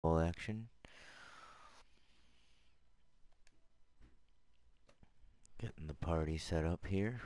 All action. Getting the party set up here.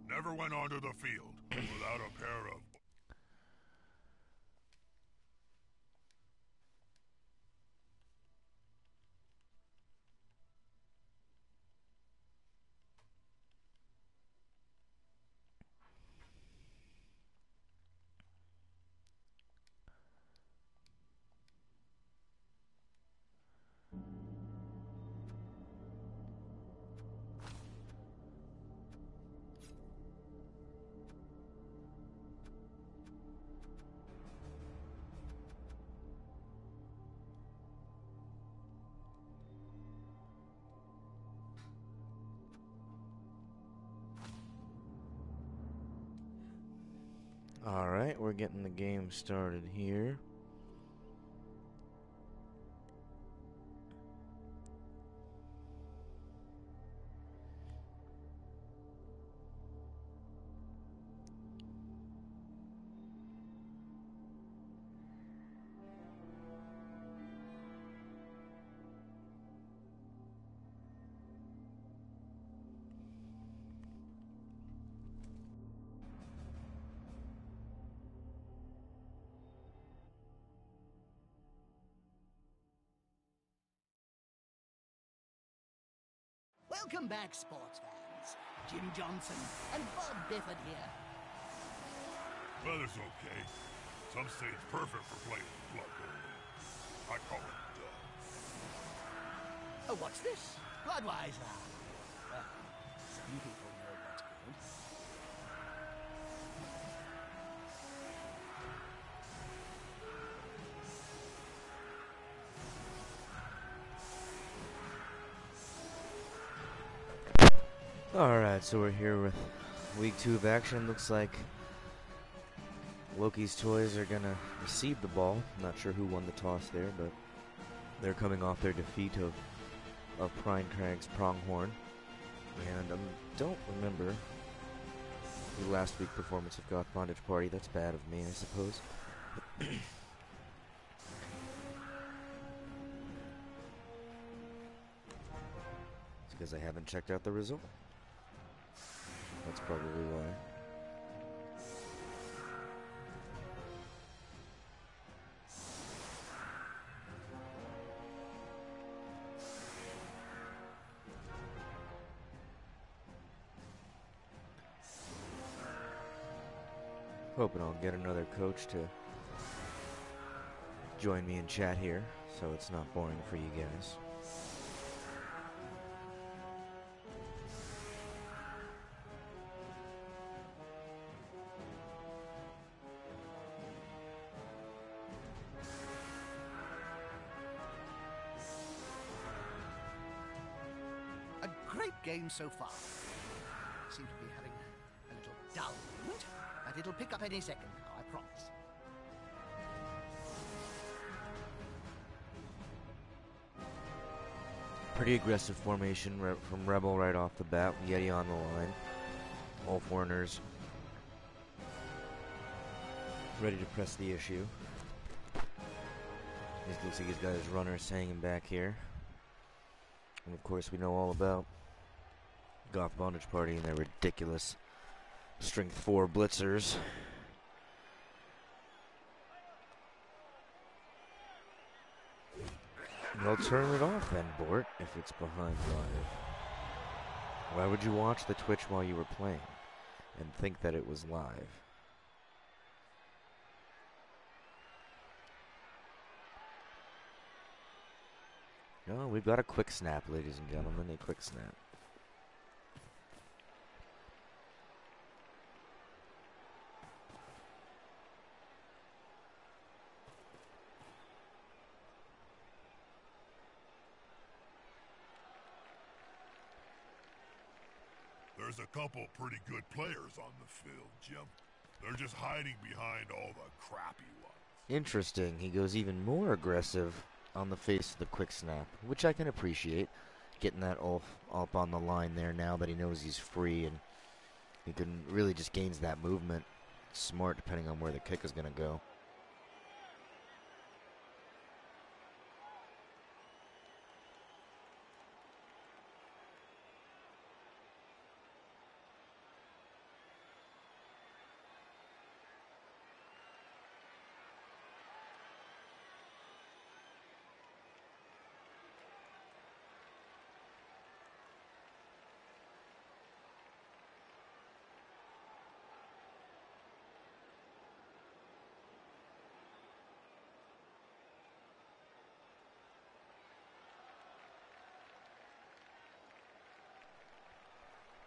Never went onto the field without a pair of... Alright, we're getting the game started here. Welcome back, sports fans. Jim Johnson and Bob Bifford here. Weather's okay. Some say it's perfect for playing blood gold. I call it duh. Oh, what's this? Bloodweiser. Well, some people know what's good. Alright, so we're here with week 2 of action. Looks like Loki's toys are gonna receive the ball. I'm not sure who won the toss there, but they're coming off their defeat of Prinekrag's Pronghorn. And I don't remember the last week's performance of Goth Bondage Party. That's bad of me, I suppose. It's because I haven't checked out the result. That's probably why. Hoping I'll get another coach to join me in chat here, so it's not boring for you guys. A great game so far. Seem to be having a little dull moment, but it'll pick up any second now, I promise. Pretty aggressive formation from Rebel right off the bat. Yeti on the line. All foreigners ready to press the issue. It looks like he's got his runners hanging back here. And of course we know all about Goth Bondage Party and their ridiculous Strength 4 blitzers. Well, turn it off then, Bort, if it's behind live. Why would you watch the Twitch while you were playing and think that it was live? Oh, we've got a quick snap, ladies and gentlemen. A quick snap. There's a couple pretty good players on the field, Jim. They're just hiding behind all the crappy ones. Interesting. He goes even more aggressive on the face of the quick snap, which I can appreciate. Getting that all up on the line there now that he knows he's free, and he can really just gains that movement. Smart, depending on where the kick is going to go.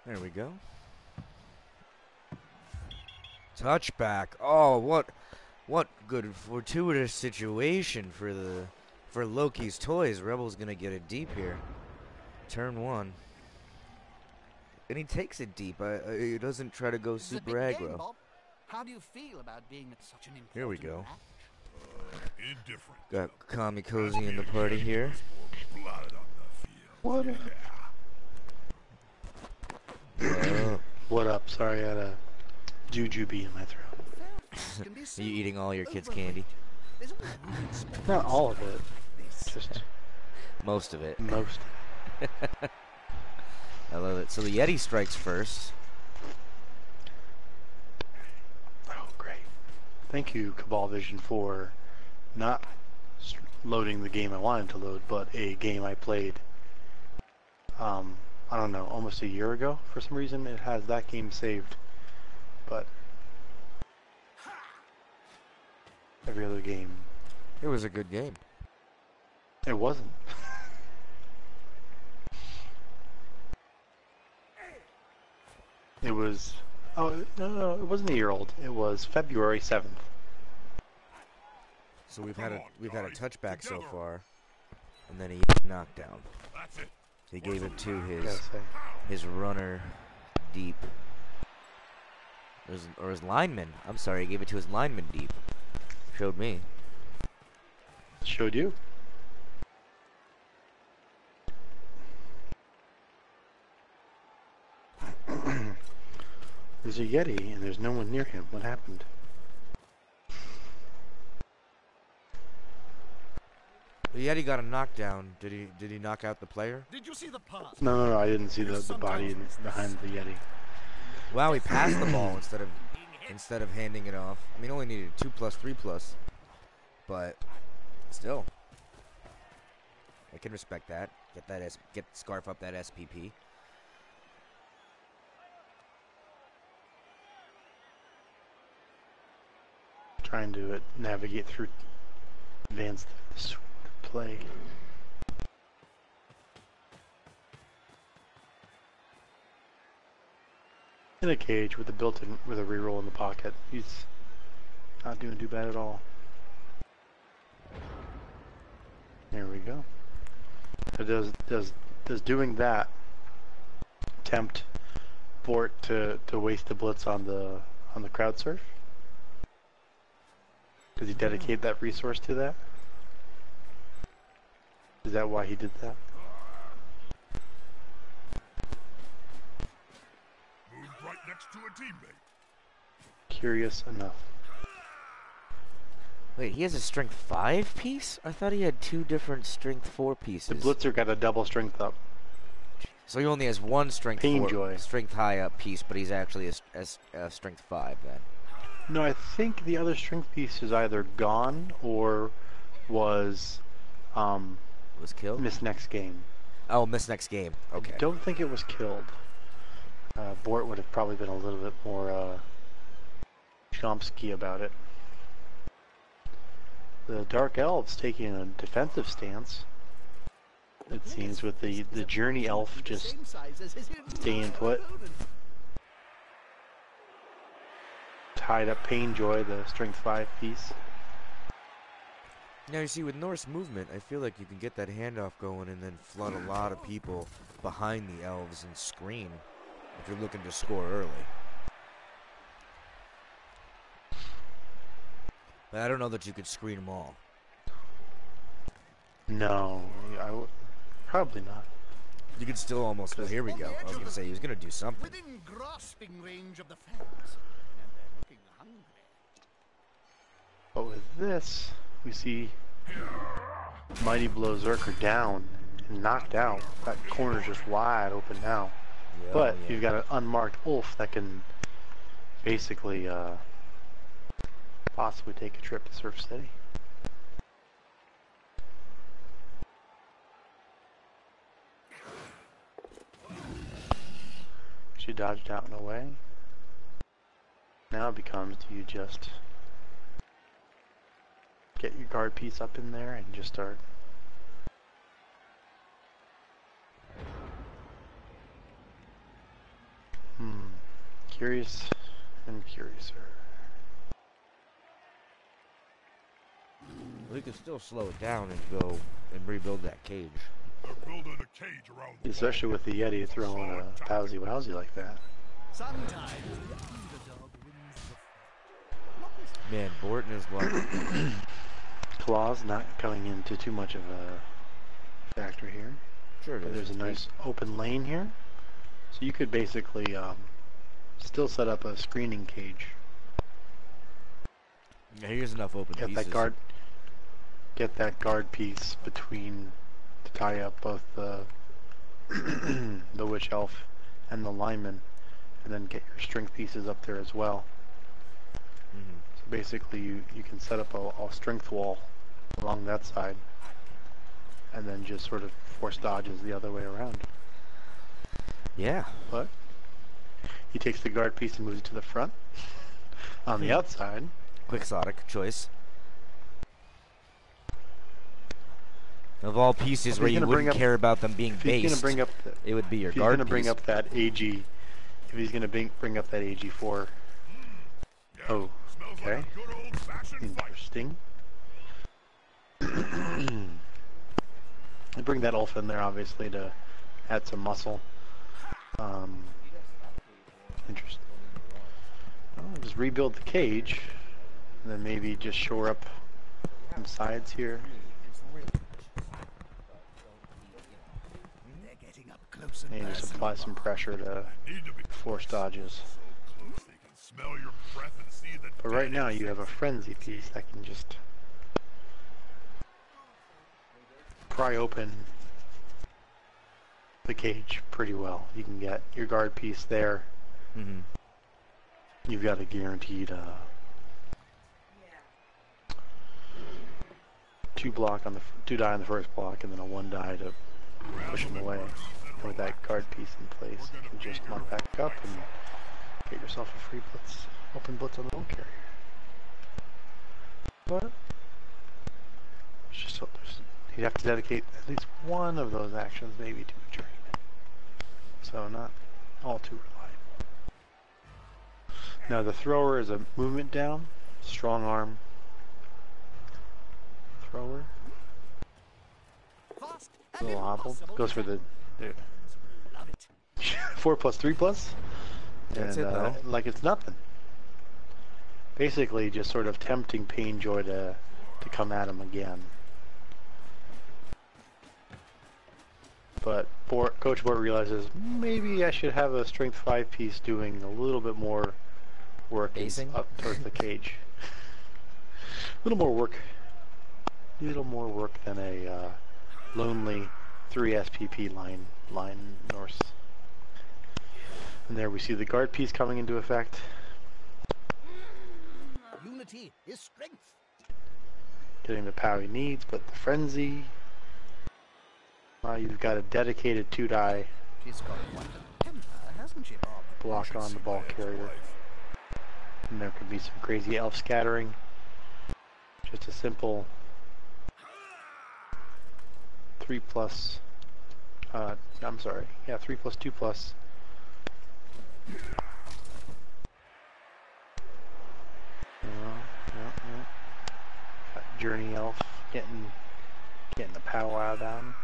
There we go. Touchback. Oh, what good fortuitous situation for Loki's toys. Rebel's gonna get it deep here. Turn 1. And he takes it deep. He doesn't try to go super aggro. Bob. How do you feel about being at such an important Here we go. match? Indifferent. Got Kami Cozy in the party here. Blood on the field. What up? What up? Sorry, I had a jujube in my throat. Are you eating all your kids' candy? Not all of it. Just Most of it. most. I love it. So the Yeti strikes first. Oh, great. Thank you, Cabal Vision, for not loading the game I wanted to load, but a game I played, I don't know, almost a year ago. For some reason, it has that game saved, but every other game, It was a good game. it wasn't. It was, oh, no, it wasn't a year old. It was February 7th. So we've had a touchback so far, and then he knocked down. That's it. He gave it to Gotta say. his runner deep. Or his lineman. I'm sorry, he gave it to his lineman deep. Showed me. Showed you. There's a Yeti and there's no one near him. What happened? The Yeti got a knockdown. Did he knock out the player? Did you see the pass? No, I didn't see the body behind the Yeti. Wow, he passed the ball instead of handing it off. I mean, only needed 2+, 3+, but still, I can respect that. Get scarf up that SPP. Trying to navigate through advanced play. In a cage with a built-in with a reroll in the pocket. He's not doing too bad at all. There we go. So does doing that tempt Bort to waste the blitz on the crowd surf? Does he dedicate that resource to that? Is that why he did that? Moved right next to a teammate. Curious enough. Wait, he has a strength 5 piece? I thought he had 2 different strength 4 pieces. The blitzer got a double strength up. So he only has 1 strength Pain 4, joy. strength high up piece, but he's actually a strength 5 then. No, I think the other strength piece is either gone or was killed? missed next game. Oh, missed next game. Okay. I don't think it was killed. Bort would have probably been a little bit more Chomsky about it. The Dark Elves taking a defensive stance. it seems, with the journey elf just staying put. Tied up Painjoy, the strength 5 piece. Now you see, with Norse movement, I feel like you can get that handoff going and then flood a lot of people behind the elves and screen if you're looking to score early. But I don't know that you could screen them all. No, probably not. You could still almost. Well, here we go. I was gonna say he was gonna do something. Within grasping range of the fence, and they're looking hungry. But with this, we see Mighty Blow Zerker down and knocked out. That corner's just wide open now. Yeah, But yeah. you've got an unmarked Ulf that can basically possibly take a trip to Surf City. She dodged out and away. Now it becomes, do you just get your guard piece up in there and just start curious and curiouser. We could still slow it down and go and rebuild that cage. They're building a cage around the Especially with the Yeti throwing a Powsy Wowsy like that. Sometimes the underdog wins the Man, Borton is lucky. Claws not coming into too much of a factor here. Sure, But there's a nice open lane here. So you could basically still set up a screening cage. Yeah, here's enough open Get pieces. that guard piece between to tie up both the the witch elf and the lineman, and then get your strength pieces up there as well. So basically you can set up a strength wall along that side and then just sort of force dodges the other way around. Yeah. But he takes the guard piece and moves it to the front on the outside. Quixotic choice. Of all pieces where you wouldn't care about them being based, it would be your guard piece. If he's going to bring up that AG, if he's going to bring up that AG4. Oh, okay. Interesting. I bring that elf in there, obviously, to add some muscle. Interesting. Well, just rebuild the cage, and then maybe just shore up some sides here. Maybe just apply some pressure to force dodges. But right now you have a frenzy piece that can just pry open the cage pretty well. You can get your guard piece there. You've got a guaranteed 2 die on the first block, and then a 1 die to push him away. And with that guard piece in place, you can just mark back up and get yourself a free blitz, open blitz on the ball carrier. But it's just you'd have to dedicate at least one of those actions maybe to a journeyman. So not all too reliable. Now the thrower is a movement down, strong arm thrower. A little hobble. Goes for the 4+3+. That's and it, though. like it's nothing. Basically just sort of tempting Painjoy to come at him again. But Coach Bort realizes maybe I should have a strength 5 piece doing a little bit more work up towards the cage. A little more work than a lonely 3 SPP line Norse. And there we see the guard piece coming into effect. unity is strength. Getting the power he needs, but the frenzy. You've got a dedicated 2 die She's got quite a temper, hasn't she, Bob? block on the ball carrier. And there could be some crazy elf scattering. Just a simple 3+ I'm sorry. Yeah, 3 plus 2 plus. Got Journey Elf getting the powwow down.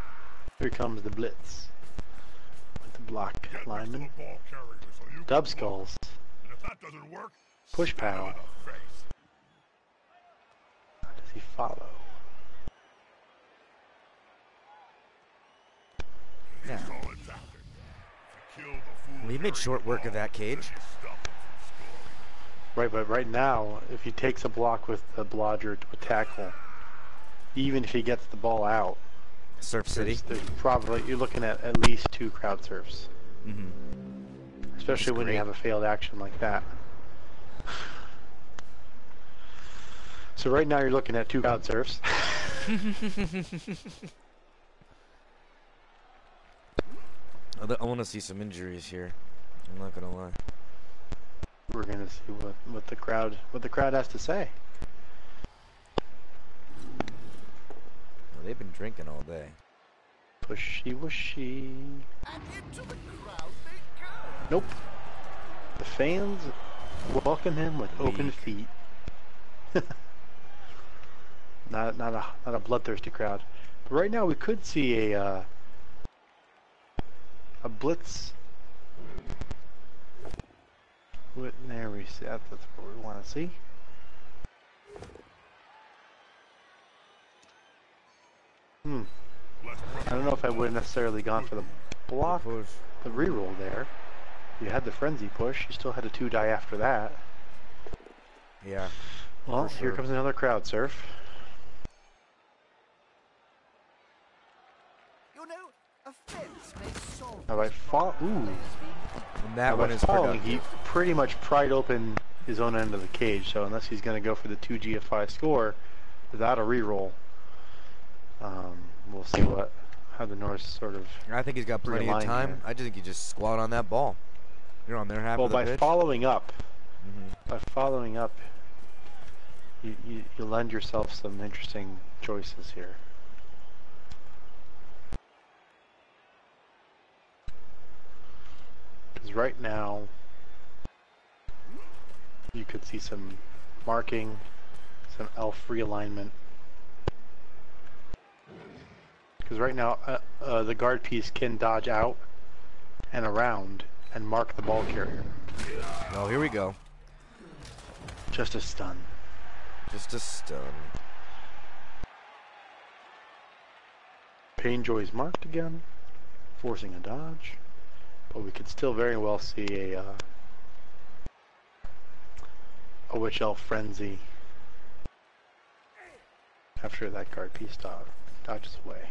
Here comes the Blitz with the block Get next to lineman. the ball carrier so you Dub can Skulls. And if that doesn't work, Push pow. in the face. Does he follow? Yeah. Solid tactic. If you kill the fool We made short work of that cage. stop him from scoring. Right, but right now, if he takes a block with the blodger to a tackle, even if he gets the ball out, Surf City. there's probably, you're looking at least 2 crowd surfs. Mm-hmm. Especially when great. you have a failed action like that. So right now you're looking at 2 crowd surfs. I want to see some injuries here. I'm not gonna lie. We're gonna see what the crowd has to say. Well, they've been drinking all day. Pushy whooshy. And into the crowd they go. Nope. The fans welcome him with open Weak. feet. not a bloodthirsty crowd. But right now we could see a blitz. There we see. That's what we want to see. I don't know if I would have necessarily gone for the block, Push. the reroll there. You had the frenzy push. You still had a 2 die after that. Yeah. Well, For here sure. comes another crowd surf. You know, a fence may solve Now by fall, ooh. And that Now one by is falling, productive. he pretty much pried open his own end of the cage. So unless he's going to go for the 2 GFI score without a reroll, we'll see how the Norse sort of. I think he's got plenty of realign time. here. I just think he just squat on that ball. You're on their half Well, of the by pitch. following up, Mhm. you lend yourself some interesting choices here. Because right now, you could see some marking, some elf realignment. Because right now, the guard piece can dodge out and around and mark the ball carrier. Oh, here we go. Just a stun. Just a stun. Painjoy's marked again, forcing a dodge. But we could still very well see a Witch Elf Frenzy after that guard piece dodges away.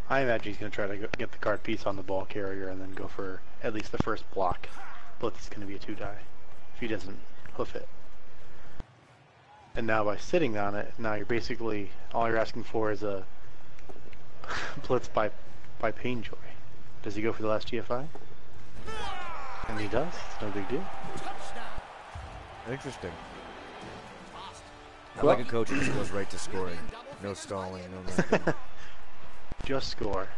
I imagine he's going to try to get the guard piece on the ball carrier and then go for at least the first block. Blitz is going to be a 2 die if he doesn't hoof it. And now by sitting on it, now you're basically, all you're asking for is a blitz by Painjoy. Does he go for the last GFI? And he does. It's no big deal. Interesting. I Well- like a coach who just goes right to scoring. No stalling, no nothing. Just score.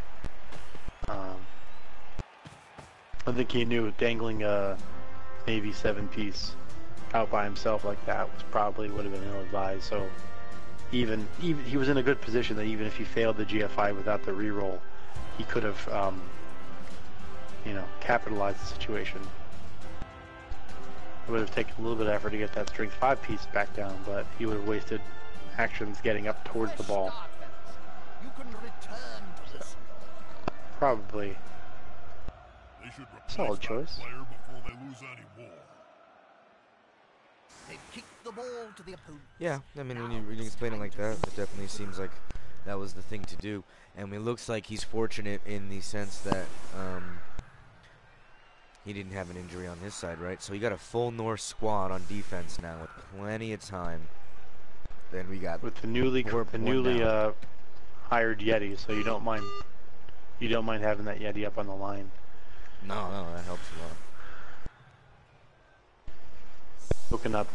I think he knew dangling a Navy 7-piece out by himself like that would have been ill-advised. So even he was in a good position that even if he failed the GFI without the reroll, he could have capitalized the situation. It would have taken a little bit of effort to get that strength 5 piece back down, but he would have wasted actions getting up towards the ball. You can return to the score. Probably. They should replace Solid that choice. player before they lose any more. They've kicked the ball to the opponent. Yeah, I mean, when you explain it like that, it definitely seems like that was the thing to do. And it looks like he's fortunate in the sense that he didn't have an injury on his side, right? So he got a full Norse squad on defense now with plenty of time. Then we got With the newly down. hired Yeti, so you don't mind having that Yeti up on the line. no, that helps a lot. Looking up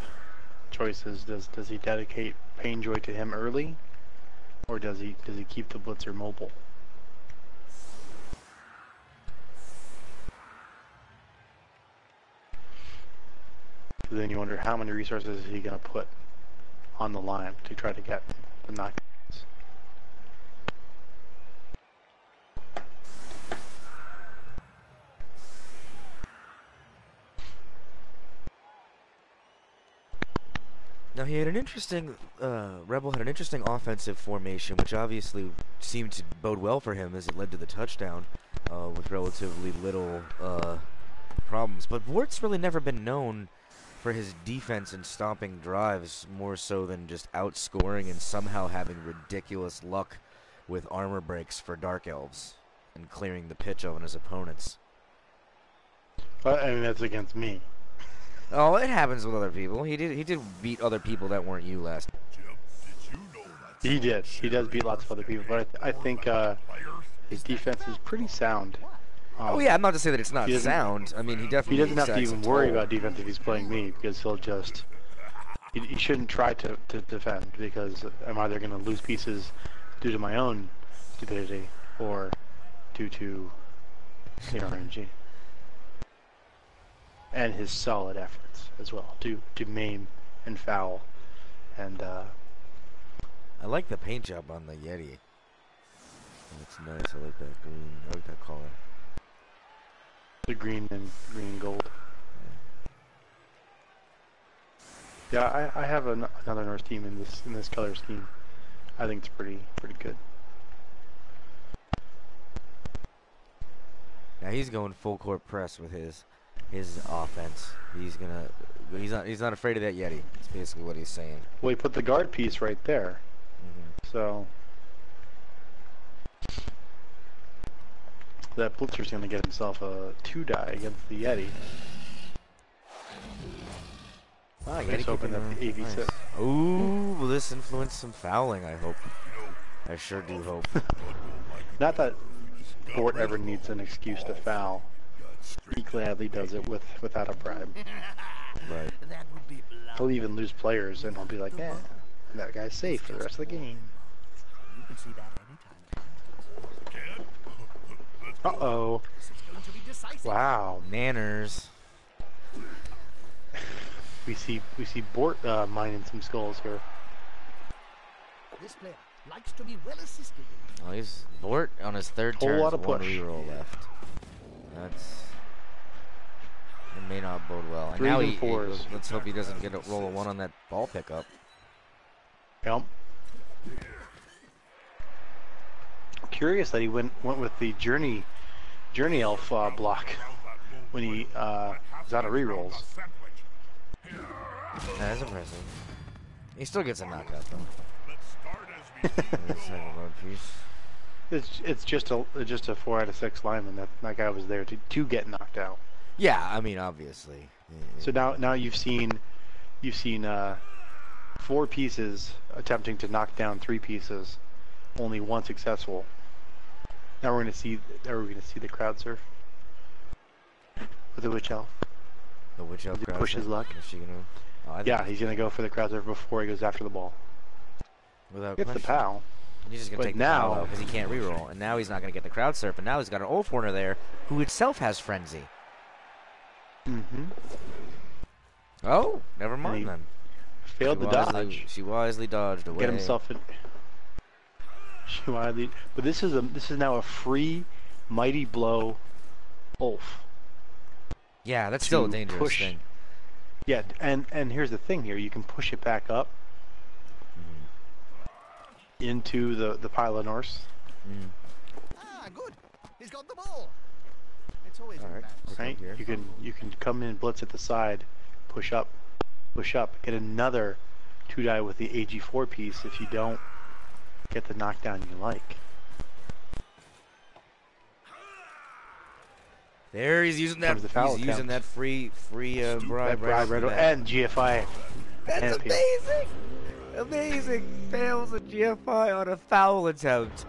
choices, does he dedicate Painjoy to him early, or does he keep the blitzer mobile? So then you wonder how many resources is he going to put on the line to try to get the knockdowns. Now he had an interesting, Rebel had an interesting offensive formation, which obviously seemed to bode well for him as it led to the touchdown, with relatively little problems. But Vort's really never been known for his defense and stopping drives, more so than just outscoring and somehow having ridiculous luck with armor breaks for Dark Elves and clearing the pitch on his opponents. I mean, that's against me. Oh, it happens with other people. He did beat other people that weren't you last. He did. He does beat lots of other people, but I think his defense is pretty sound. Oh yeah, I'm not to say that it's not sound. I mean, he definitely. He doesn't have to even worry about defense if he's playing me, because he'll just. He shouldn't try to defend, because I'm either going to lose pieces due to my own stupidity or due to RNG. And his solid efforts as well to maim and foul, and I like the paint job on the Yeti. It's nice. I like that green. I like that color. The green and gold. Yeah, I have another Norse team in this color scheme. I think it's pretty good. Now he's going full court press with his offense. He's not afraid of that Yeti. That's basically what he's saying. Well, he put the guard piece right there. So that Blitzer's going to get himself a 2-die against the Yeti. Ah, He's hoping that the AV6. Nice. Ooh, will this influence some fouling, I hope. I sure do hope. Not that Fort ever needs an excuse to foul. He gladly does it without a bribe. Right. He'll even lose players, and he'll be like, "Yeah, that guy's safe for the rest of the game." You can see that anytime. Uh-oh. This is going to be decisive. Wow. Nanners. We see Bort mining some skulls here. This player likes to be well assisted. Oh, he's Bort on his third Whole turn. lot of One push. reroll left. It may not bode well. And 3s now and 4s. let's hope he doesn't get a roll of 1 on that ball pickup. Yep. Curious that he went with the Journey Elf block when he was out of rerolls. That's impressive. He still gets a knockout though. It's just a 4 out of 6 lineman. That guy was there to get knocked out. Yeah, I mean obviously. So now you've seen 4 pieces attempting to knock down 3 pieces, only 1 successful. Now we're gonna see the crowd surf with the Witch Elf. The Witch Elf Does he crowd push surf? his luck? Is she gonna? Oh, I think Yeah, he's gonna go for the crowd surf before he goes after the ball. without Gets the question. pal. He's just gonna But take the now- foul out because he can't reroll, and now he's not gonna get the crowd surf, and now he's got an Ulfhorner there who itself has frenzy. Mm-hmm. Oh, never he mind then. Failed the dodge. She wisely dodged away. Get himself in. But this is now a free mighty blow Ulf. Yeah, that's still a to dangerous push. thing. Yeah, and here's the thing here. You can push it back up into the pile of Norse. Ah, good. He's got the ball. It's always All right. bad. Right? Here. You can come in, blitz at the side, push up, get another 2-die with the AG4 piece if you don't get the knockdown you like. There he's using that. Comes the foul He's using attempt. that free bribe Right, off the bat. and GFI. That's and appeal. amazing! Amazing! Fails a GFI on a foul attempt.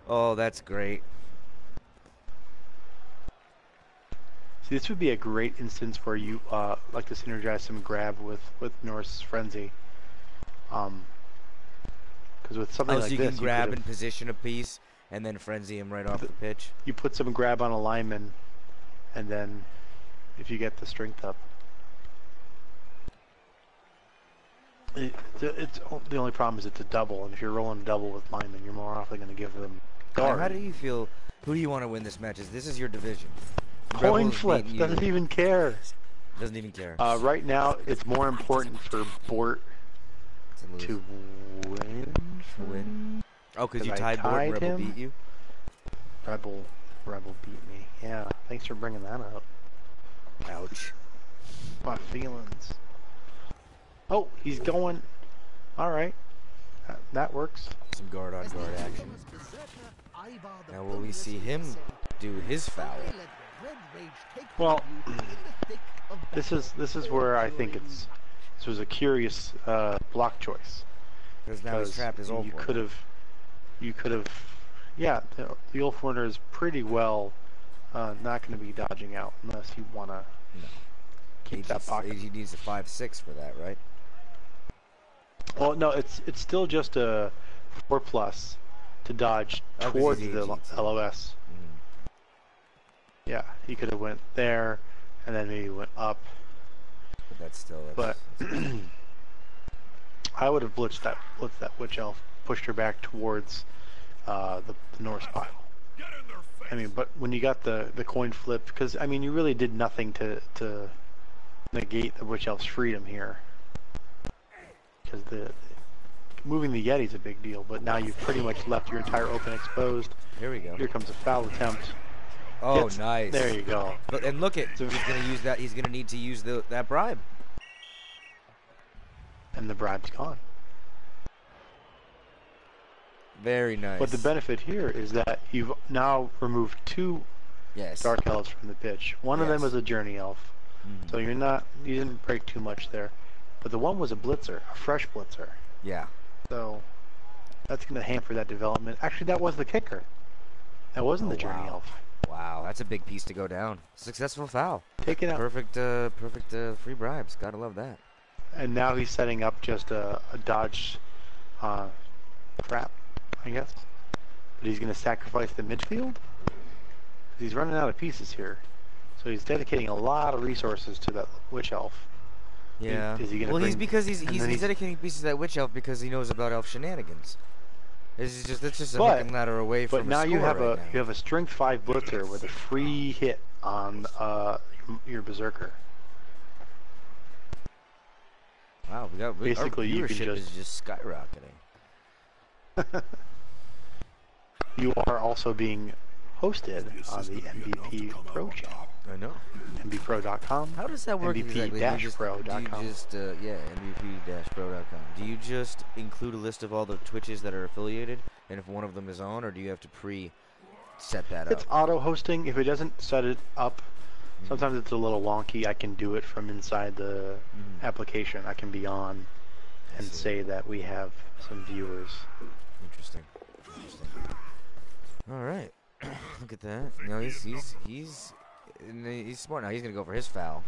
Oh, that's great. See, this would be a great instance where you like to synergize some grab with Norse Frenzy. Because with something Oh, so like you this, can grab you and position a piece and then frenzy him right off the pitch. you put some grab on a lineman, and then if you get the strength up, The only problem is it's a double, and if you're rolling a double with linemen, you're more often going to give them guard. How do you feel? Who do you want to win this match? This is your division. Coin Rebels flip. beating Doesn't you. even care. Doesn't even care. Right now, it's more important for Bort to win. Oh, because you I tied Bort and Rebel him. beat you? Rebel beat me. Yeah, thanks for bringing that up. Ouch. My feelings. Oh, he's going. All right, that works. Some guard on guard action. Now will we see him do his foul? Well, this is where I think this was a curious block choice. Because now he's trapped as Ulver. You could have, yeah. The Ulver is pretty well not going to be dodging out unless you want to keep that pocket. He needs a 5-6 for that, right? Well, no, it's still just a 4+ to dodge towards the LOS. Yeah, he could have went there, and then maybe went up. But that's still. But I would have blitzed that witch elf, pushed her back towards the Norse pile. I mean, but when you got the coin flip, because I mean, you really did nothing to negate the witch elf's freedom here. Because moving the Yeti's a big deal, but now you've pretty much left your entire open exposed. Here we go. Here comes a foul attempt. Oh, nice. There you go. And look at, he's going to use that. He's going to need to use that bribe. And the bribe's gone. Very nice. But the benefit here is that you've now removed 2 dark elves from the pitch. One of them was a journey elf, so you didn't break too much there. But the one was a blitzer, a fresh blitzer. Yeah. So that's going to hamper that development. Actually, that was the kicker. That wasn't the journey elf. Wow, that's a big piece to go down. Successful foul. Take it out. Perfect free bribes. Gotta love that. And now he's setting up just a dodge trap, I guess. But he's going to sacrifice the midfield? He's running out of pieces here. So he's dedicating a lot of resources to that witch elf. Yeah. Is he gonna he's dedicating pieces to that witch elf because he knows about elf shenanigans. That's just a hook and ladder away from. But now you have a strength 5 blitzer with a free hit on your berserker. Wow, basically our you can viewership is just skyrocketing. You are also being hosted on the MVP Pro channel. I know. MVPro.com. How does that work exactly? MVP-Pro.com. Do you just, MVP-Pro.com. Do you just include a list of all the Twitches that are affiliated, and if one of them is on, or do you have to pre-set that up? It's auto-hosting. If it doesn't set it up, sometimes it's a little wonky. I can do it from inside the application. I can be on and say that we have some viewers. Interesting. All right. Look at that. No, he's smart now. He's gonna go for his foul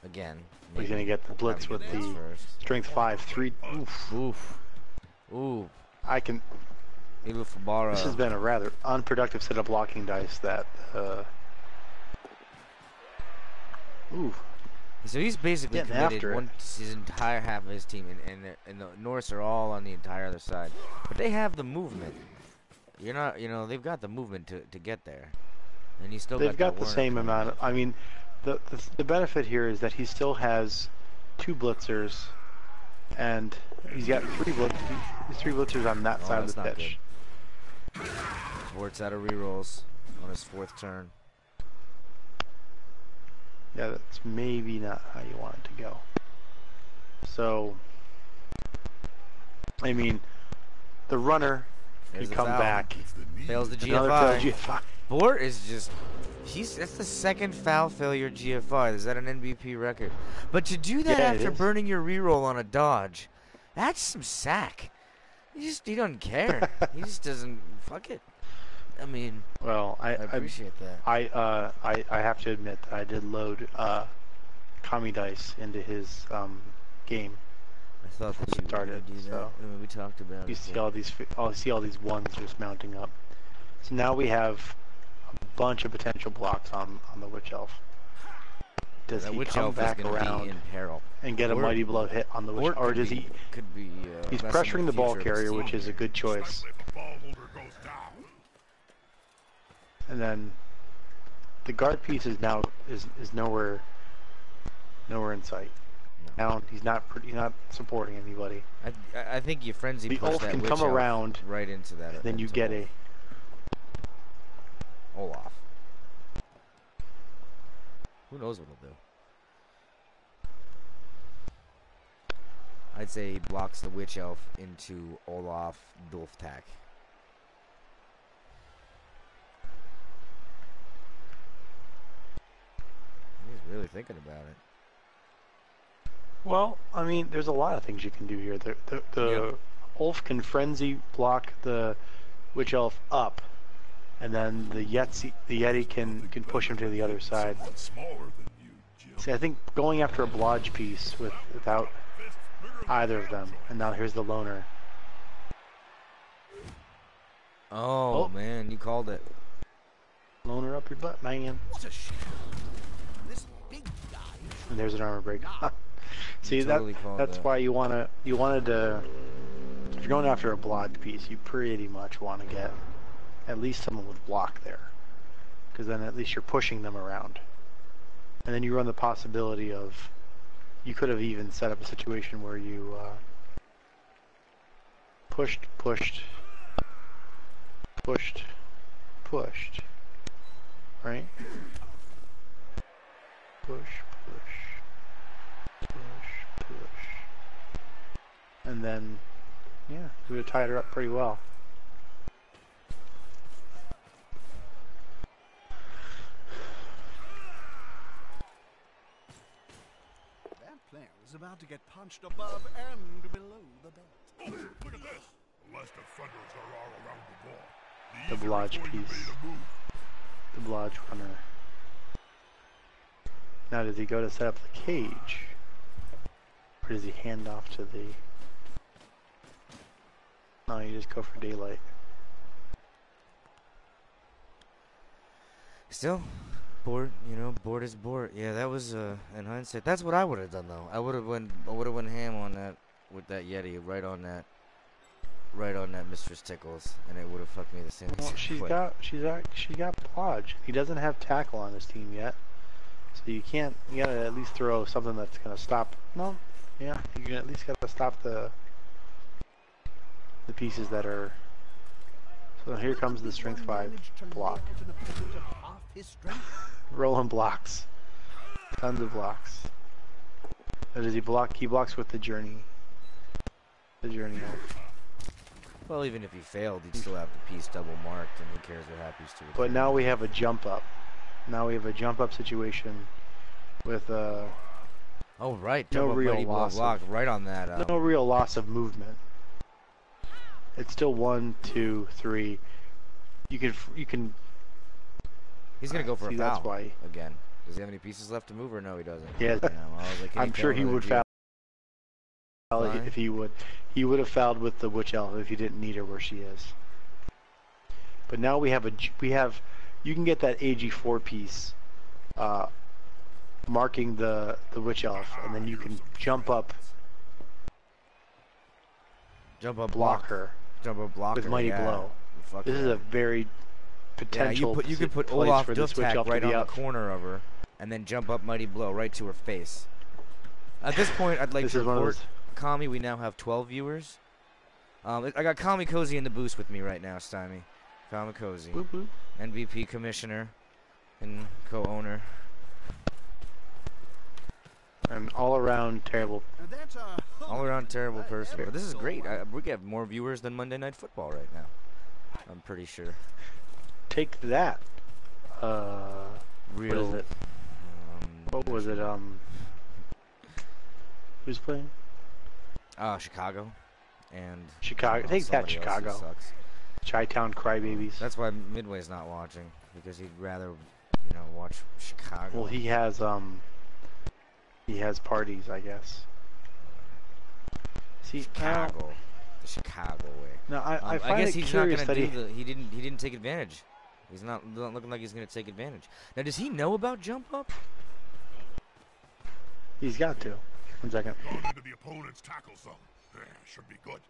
again. He's gonna get the blitz with the strength 5 3. Oof. Ooh. I can. This has been a rather unproductive set of blocking dice. That. Ooh. So he's basically committed his entire half of his team, and the Norse are all on the entire other side. But they have the movement. You're not, they've got the movement to get there, and he's still. They've got the same amount. I mean, the benefit here is that he still has 2 blitzers, and he's got 3 blitzers on that side of the pitch. Bort's out of rerolls on his 4th turn. Yeah, that's maybe not how you want it to go. So, I mean, the runner can come back. Fails the GFI. Bort is just, that's the 2nd foul failure GFI. Is that an NBP record? But to do that after burning your reroll on a dodge, that's some sack. He doesn't care. He just doesn't, fuck it. I mean, well, I appreciate that. I have to admit that I did load Kami dice into his game. I thought that you started. Do that. So we talked about you it. see all these ones just mounting up. So now we have a bunch of potential blocks on the witch elf. does that he witch come elf is back gonna be around in peril. and get a Or- mighty blow hit on the witch, or does he? Could be. He's messing pressuring with the ball future of his carrier, team which is a here. good choice. Especially if the ball holder goes down. And then the guard piece is now is nowhere in sight. No. Now he's not supporting anybody. I think you frenzy The push Ulf that can witch come elf around, right into that. and then you into get a Olaf. Who knows what he'll do? I'd say he blocks the witch elf into Olaf Dolftak. He's really thinking about it. Well, I mean, there's a lot of things you can do here. The Ulf can frenzy block the witch elf up, and then the Yeti can push him to the other side. Somewhat smaller than you, Jim. See, I think going after a blodge piece without either of them, and now here's the loner. Oh, Oh. man, you called it. Loner up your butt, man. What a shame. This big guy. And there's an armor break. See, You totally called that's that. why you wanted to. If you're going after a blodge piece, you pretty much want to get at least someone with block there, because then at least you're pushing them around, and then you run the possibility of you could have even set up a situation where you pushed, right? Push, and then yeah, we would have tied her up pretty well. That player is about to get punched above and below the belt. Oh, look at this. The less defenders there are around the ball, The easier blodge it's for you piece. to move. The blodge runner. Now does he go to set up the cage? Or does he hand off to the... No, you just go for daylight. Still, board, board is board. Yeah, that was in hindsight. That's what I would have done though. I would have went ham on that with that Yeti right on that Mistress Tickles, and it would have fucked me the same. Well, way. she got blodge. He doesn't have tackle on his team yet, so you gotta at least throw something that's gonna stop. No, yeah, you can at least gotta stop the pieces that are. So here comes the strength 5 block. Rolling blocks, tons of blocks. Or does he block? He blocks with the journey. The journey elf. Well, even if he failed, he'd still have the piece double marked, and who cares what happens to it. But now we have a jump up. Now we have a jump up situation with oh right, no jump up real mighty blow loss block of- right on that. no real loss of movement. It's still 1, 2, 3. You can. He's gonna go for See, a foul that's why. again. Does he have any pieces left to move, or no? He doesn't. Yeah. Well, I was like, can I'm fail sure he another would G? foul Fine. if he would. He would have fouled with the witch elf if he didn't need her where she is. But now we have you can get that AG4 piece, marking the witch elf, and then you can jump up, Jump up, block her Jump up, block with her, mighty yeah. blow. Fuck This yeah. is a very potential. You can put place Olaf for this witch Duftak elf to right be on the out. corner of her, and then jump up mighty blow right to her face. At this point, I'd like This to is one of report, those. Kami, we now have 12 viewers. I got Kami Cozy in the boost with me right now, Stymie. Kami Cozy, Boop, boop. NVP commissioner and co-owner. An all-around terrible. All around terrible person. But this is great. We have more viewers than Monday Night Football right now. I'm pretty sure. Take that. Real. What is it? What was it? Who's playing? Chicago. And Chicago. Take that, somebody else who Chicago. sucks. Chi-Town Crybabies. That's why Midway's not watching, because he'd rather, watch Chicago. Well, he has parties, I guess. See, Chicago, the Chicago way. No, I find guess it he's not curious gonna that do he didn't take advantage. He's not looking like he's gonna take advantage. Now, does he know about jump up? He's got to. 1 second. Going into the opponent's tackle zone. Should be good.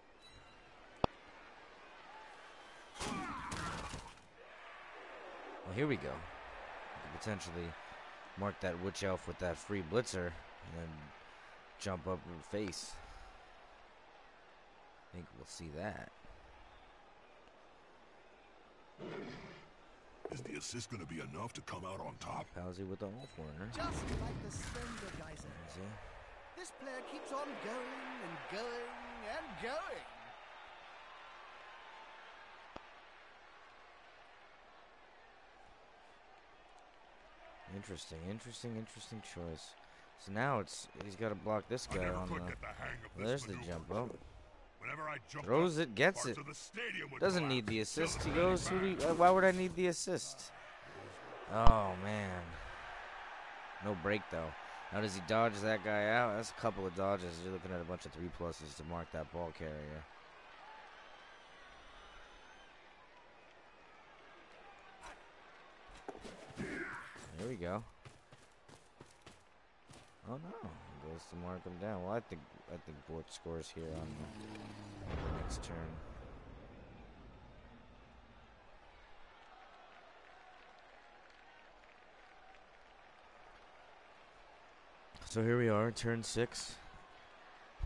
Well, here we go. We can potentially mark that witch elf with that free blitzer and then jump up in the face. I think we'll see that. Is the assist going to be enough to come out on top? Palsy with the all-foreigner. Just like the slender geyser. This player keeps on going and going and going. Interesting choice. So now he's got to block this guy on the. There's the jump up. Throws it, gets it. Doesn't need the assist. He goes. Why would I need the assist? Oh man. No break though. Now does he dodge that guy out? That's a couple of dodges. You're looking at a bunch of 3+s to mark that ball carrier. There we go. Oh no, he goes to mark him down. Well, I think Bort scores here on the next turn. So here we are, turn 6,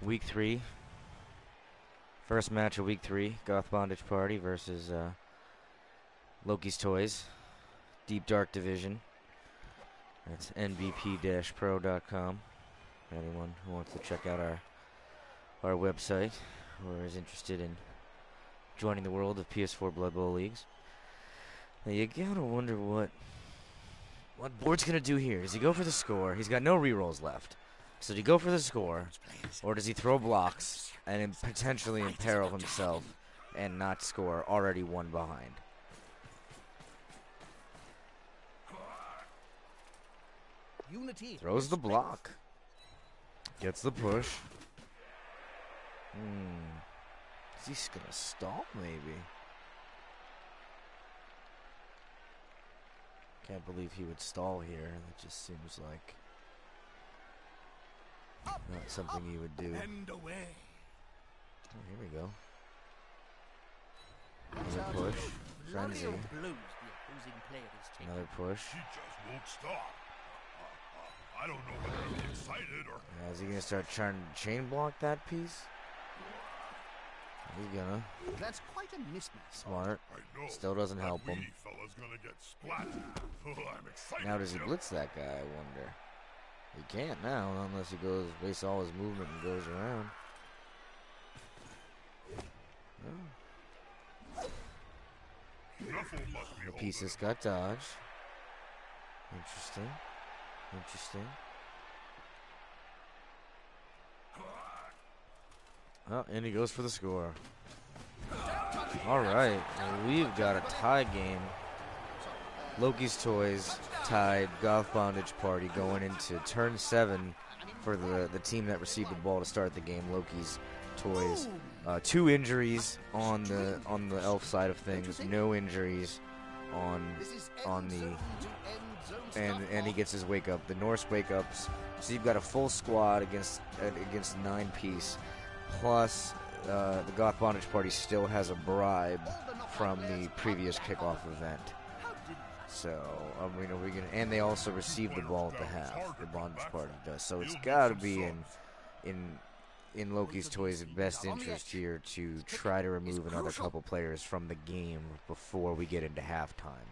week 3. First match of week 3, Goth Bondage Party versus Loki's Toys, Deep Dark Division. That's nbp-pro.com. Anyone who wants to check out our website or is interested in joining the world of PS4 Blood Bowl leagues. Now you gotta wonder what Bort's gonna do here. Does he go for the score? He's got no rerolls left. So does he go for the score, or does he throw blocks and potentially imperil himself and not score, already one behind? Unity. Throws the block. Gets the push. Is he gonna stall, maybe? Can't believe he would stall here. That just seems like not something he would do. And away. Oh, here we go. Another push. Frenzy. Another push. He just won't stop. I don't know whether he's excited or... Yeah, is he going to start trying to chain block that piece? He's gonna. That's quite a mismatch. Smart. I know. Still doesn't help him. Fella's gonna get splat. Oh, I'm excited. Now does he blitz that guy, I wonder? He can't now unless he wastes all his movement and goes around. Oh. The pieces got dodged. Interesting. Oh, and he goes for the score. All right, well, we've got a tie game. Loki's Toys tied Goth Bondage Party going into turn 7 for the team that received the ball to start the game. Loki's Toys. 2 injuries on the elf side of things. No injuries on the and he gets his wake up. The Norse wake ups. So you've got a full squad against 9-piece. Plus, the Goth Bondage Party still has a bribe from the previous kickoff event. So, and they also receive the ball at the half. The Bondage Party does. So it's got to be in Loki's Toys' best interest here to try to remove another couple players from the game before we get into halftime.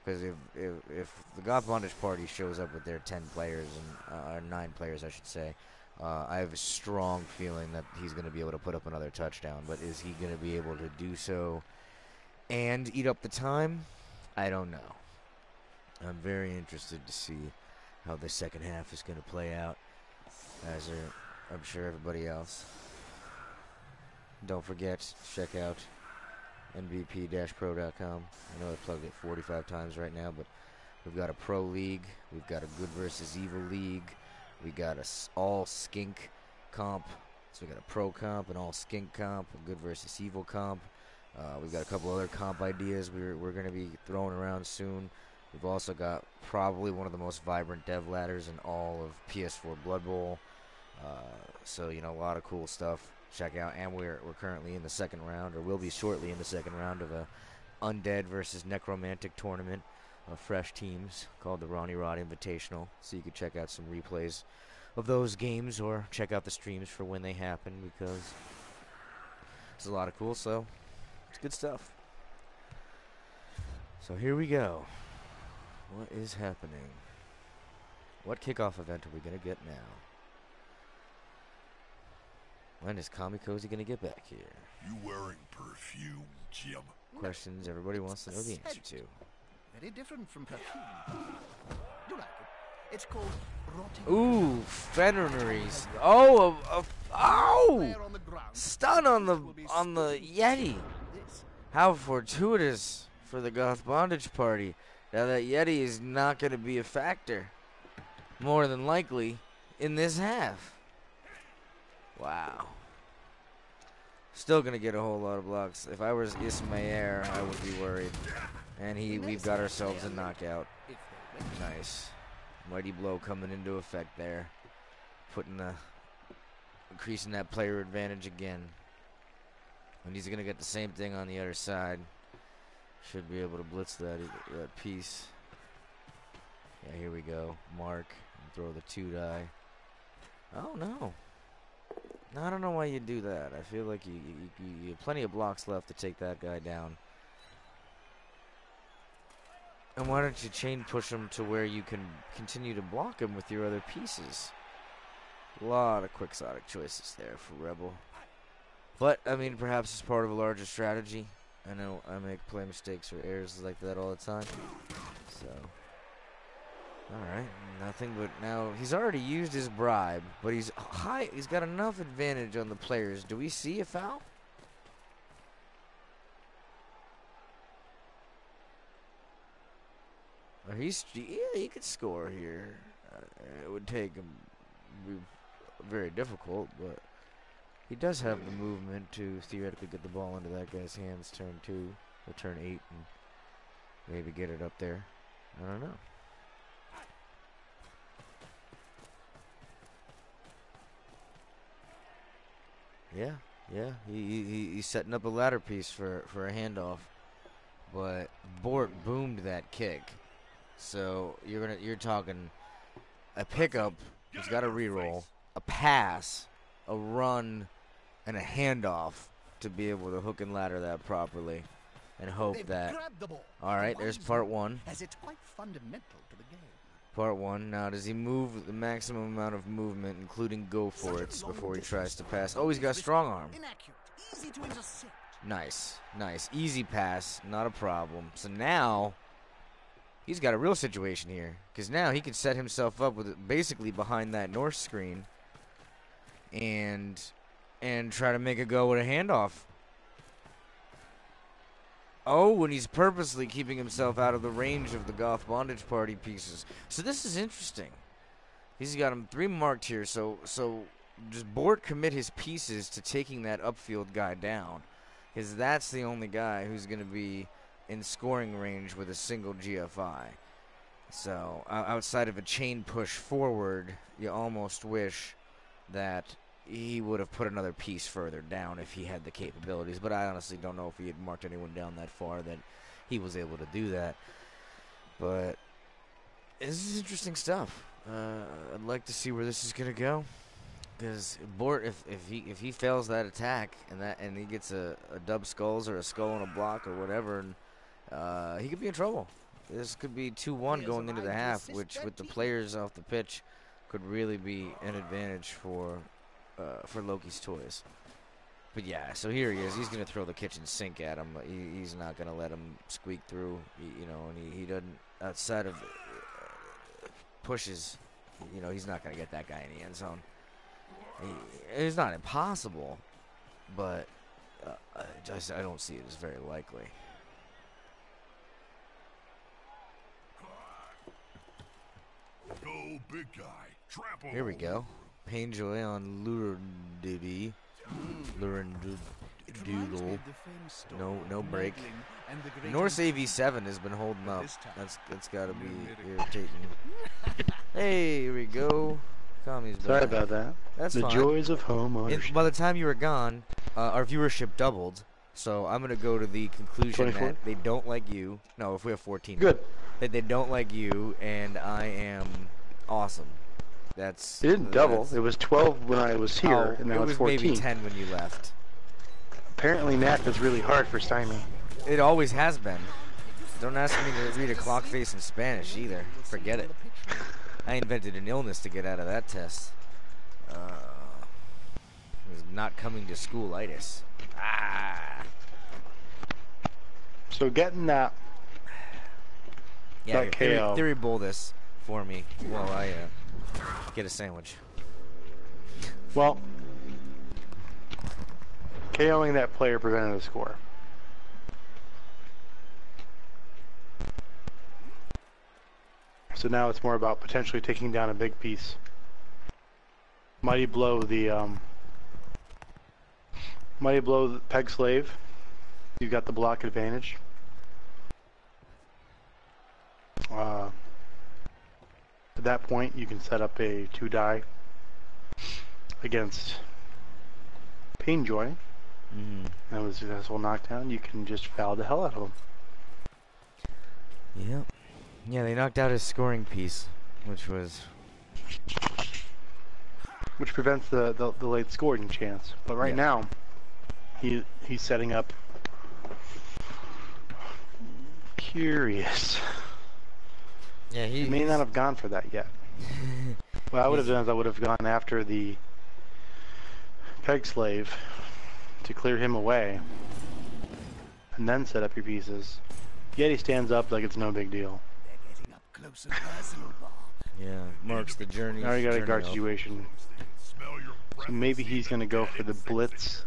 Because if the Goth Bondage Party shows up with their 10 players or 9 players, I should say. I have a strong feeling that he's going to be able to put up another touchdown. But is he going to be able to do so and eat up the time? I don't know. I'm very interested to see how the second half is going to play out, as are, I'm sure, everybody else. Don't forget to check out nbp-pro.com. I know I plugged it 45 times right now, but we've got a pro league. We've got a good versus evil league. We got a all skink comp. So we got a pro comp, an all skink comp, a good versus evil comp. We've got a couple other comp ideas we're going to be throwing around soon. We've also got probably one of the most vibrant dev ladders in all of PS4 Blood Bowl. So, you know, a lot of cool stuff. Check out. And we're currently in the second round, or will be shortly in the second round of a Undead versus Necromantic tournament of fresh teams called the Ronnie Rod Invitational. So you can check out some replays of those games or check out the streams for when they happen, because it's a lot of cool, so it's good stuff. So here we go. What is happening? What kickoff event are we going to get now? When is Kamikozy going to get back here? You wearing perfume, Jim? Questions everybody wants to know the answer to. Very different from perfume. You like it? It's called rotting. Ooh, Fenrir's. Oh, ow! There on the ground. Stun on the Yeti. This. How fortuitous for the Goth Bondage party. Now that Yeti is not going to be a factor, more than likely, in this half. Wow. Still going to get a whole lot of blocks. If I was Ismael, I would be worried. And we've got ourselves a knockout. Nice. Mighty blow coming into effect there. Increasing that player advantage again. And he's going to get the same thing on the other side. Should be able to blitz that piece. Yeah, here we go. Mark. And throw the 2-die. Oh, no. I don't know why you do that. I feel like you have plenty of blocks left to take that guy down. And why don't you chain push him to where you can continue to block him with your other pieces? A lot of quixotic choices there for Rebel. But, I mean, perhaps it's part of a larger strategy. I know I make play mistakes or errors like that all the time. So, alright, nothing but now, he's already used his bribe, but he's got enough advantage on the players. Do we see a foul? Or he could score here. It would take him, be very difficult, but he does have the movement to theoretically get the ball into that guy's hands turn 2 or turn 8 and maybe get it up there. I don't know. Yeah. He's setting up a ladder piece for a handoff, but Bort boomed that kick. So you're talking a pickup. He's got a reroll, a pass, a run, and a handoff to be able to hook and ladder that properly, and hope that. All right, there's part 1. As it's quite fundamental to the game. Part 1. Now, does he move the maximum amount of movement, including go for it, before he tries to pass? Oh, he's got strong arm. Inaccurate. Easy to intercept. Nice. Easy pass, not a problem. So now he's got a real situation here, because now he can set himself up with it basically behind that north screen and try to make a go with a handoff. Oh, and he's purposely keeping himself out of the range of the Goth Bondage party pieces. So this is interesting. He's got him 3 marked here, so does Bort commit his pieces to taking that upfield guy down? Because that's the only guy who's going to be in scoring range with a single GFI. So outside of a chain push forward, you almost wish that he would have put another piece further down if he had the capabilities. But I honestly don't know if he had marked anyone down that far that he was able to do that. But this is interesting stuff. I'd like to see where this is going to go. Because Bort, if he fails that attack and he gets a dub skulls or a skull and a block or whatever, and he could be in trouble. This could be 2-1 going into the half, which with the players off the pitch could really be an advantage for Loki's toys. But yeah, so here he is. He's going to throw the kitchen sink at him. He's not going to let him squeak through, and he doesn't, outside of pushes, he's not going to get that guy in the end zone. It's not impossible, but I don't see it as very likely. Go, big guy. Trample. Here we go. Painjoy on Lurendudi. Dougal. No break. Norse AV7 has been holding up. That's got to be irritating. Hey, here we go. Tommy's back. Sorry about that. That's the fine. joys of home ownership. By the time you were gone, our viewership doubled. So I'm gonna go to the conclusion 24? that they don't like you. No, if we have 14. Good. That they don't like you, and I am awesome. That's. It didn't double. It was 12 when I was here, and now it's 14. It was maybe 10 when you left. Apparently, math is really hard for Stymie. It always has been. Don't ask me to read a clock face in Spanish either. Forget it. I invented an illness to get out of that test. It was not coming to schoolitis. Ah. So getting that. Yeah, that KO. Theory bowl this for me while I get a sandwich. Well, KOing that player prevented a score. So now it's more about potentially taking down a big piece. Mighty Blow the Peg Slave. You've got the block advantage. At that point, you can set up a 2-die against Painjoy. And with a successful knockdown, you can just foul the hell out of him. Yep. Yeah, they knocked out his scoring piece, which prevents the late scoring chance. But right now, he's setting up. Curious. Yeah, he may not have gone for that yet. What I would have done is I would have gone after the Peg Slave to clear him away, and then set up your pieces. Yet he stands up like it's no big deal. They're getting up close and personal, Bob. Yeah, marks the journey. Now you got a guard situation. So maybe he's going to go for the blitz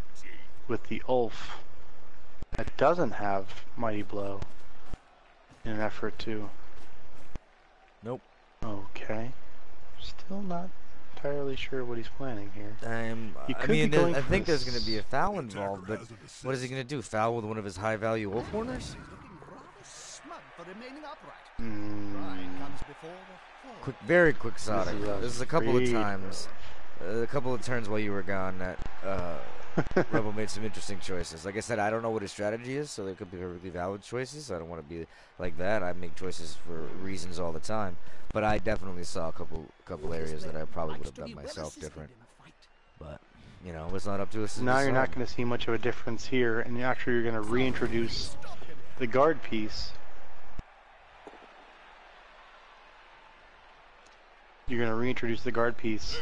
with the Ulf that doesn't have Mighty Blow in an effort to... Nope. Okay. Still not entirely sure what he's planning here. I think there's going to be a foul involved, but what is he going to do? Foul with one of his high-value Ulf Horners? Very quixotic. There's a couple of times, a couple of turns while you were gone that Rebel made some interesting choices. Like I said, I don't know what his strategy is, so they could be perfectly valid choices. I don't want to be like that. I make choices for reasons all the time, but I definitely saw a couple areas that I probably would have done myself different. But you know, it's not up to us. Now you're not going to see much of a difference here, and actually you're going to reintroduce the guard piece. You're going to reintroduce the guard piece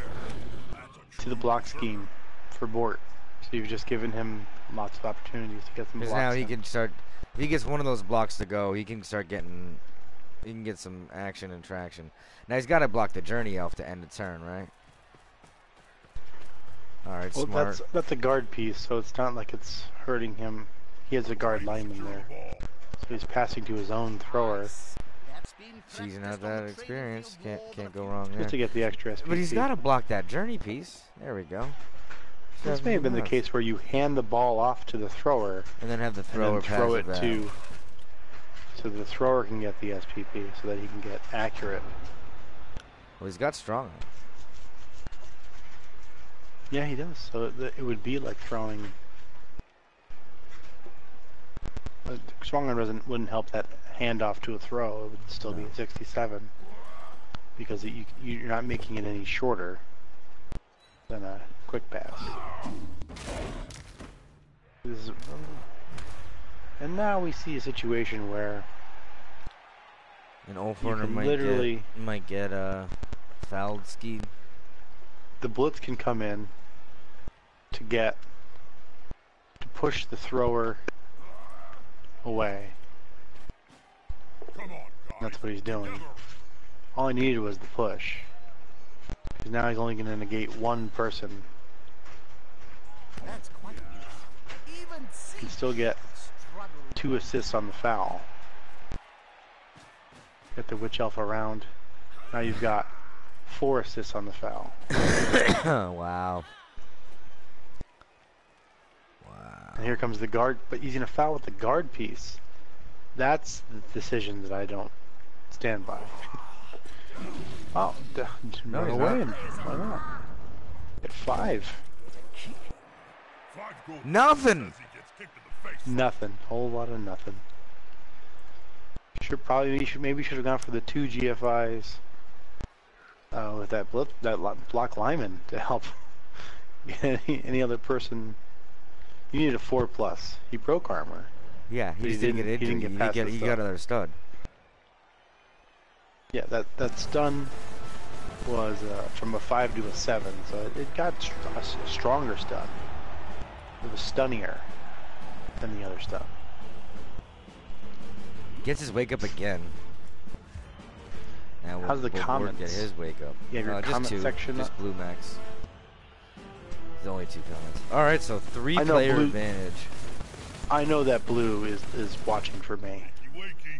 to the block scheme for Bort. So you've just given him lots of opportunities to get some blocks. Because now he in. can start, if he gets one of those blocks to go, he can start getting, he can get some action and traction. Now he's got to block the Journey Elf to end the turn, right? Alright, well, smart. That's a guard piece, so it's not like it's hurting him. He has a guard lineman there. So he's passing to his own thrower. Season out that experience. Can't go wrong there. Just to get the extra SPC. But he's got to block that Journey piece. There we go. This may have been the case where you hand the ball off to the thrower and then have the thrower throw it to, so the thrower can get the SPP, so that he can get accurate. Well, he's got strong. Yeah, he does. So it would be like throwing. Strong arm wouldn't help that handoff to a throw. It would still be a 67 because you're not making it any shorter than a quick pass. And now we see a situation where an Ulfhorner might get fouled skied. The blitz can come in to push the thrower away. That's what he's doing. All he needed was the push. Because now he's only going to negate one person. That's quite even he can still get 2 assists on the foul. Get the Witch Elf around. Now you've got 4 assists on the foul. Wow. Wow. And here comes the guard, but he's gonna foul with the guard piece. That's the decision that I don't stand by. Oh, No, run he's away. not. Why not? At 5. 5 gold Nothing. as he gets kicked in the face. Nothing. Whole lot of nothing. Maybe should have gone for the 2 GFIs with that block lineman to help any other person. You need a 4+. He broke armor. Yeah, he He just didn't get didn't- he injured. didn't get past the He stun. got another stud. Yeah, that stun was from a 5 to a 7, so it got a stronger stun. It was stunnier than the other stuff. Gets his wake up again. Now How's the Ward comments? get his wake up? You have your just comment 2. section Just up? Blue Max. There's only 2 comments. All right, so 3 I know player Blue- advantage. I know that Blue is watching for me. Wakey.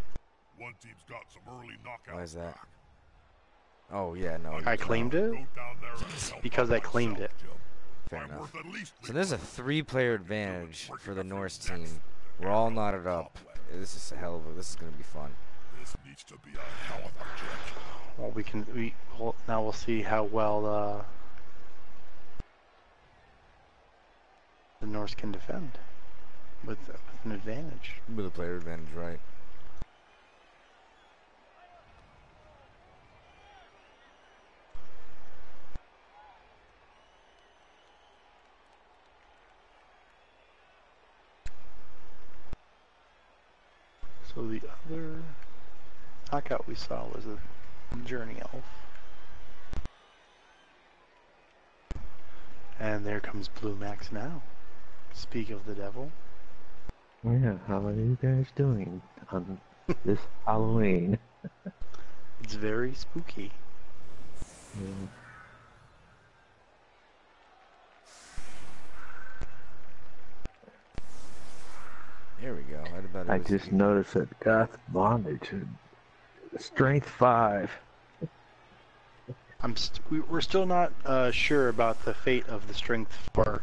One team's got some early knockout. Why is that? Oh yeah, no. I claimed it Go down there and help because I out claimed myself, it. Jim. Fair I'm enough. worth at least So there's a 3-player advantage for the Norse team. We're all knotted up. This is this is gonna be fun. This needs to be a hell of a jet. Well, now we'll see how well the Norse can defend with an advantage. With a player advantage, right? So the other knockout we saw was a Journey Elf. And there comes Blue Max now. Speak of the devil. Yeah, how are you guys doing on this Halloween? It's very spooky. Yeah. Here we go. Right about I it was- just noticed that Goth Bondage, Strength 5. We're still not sure about the fate of the Strength 4.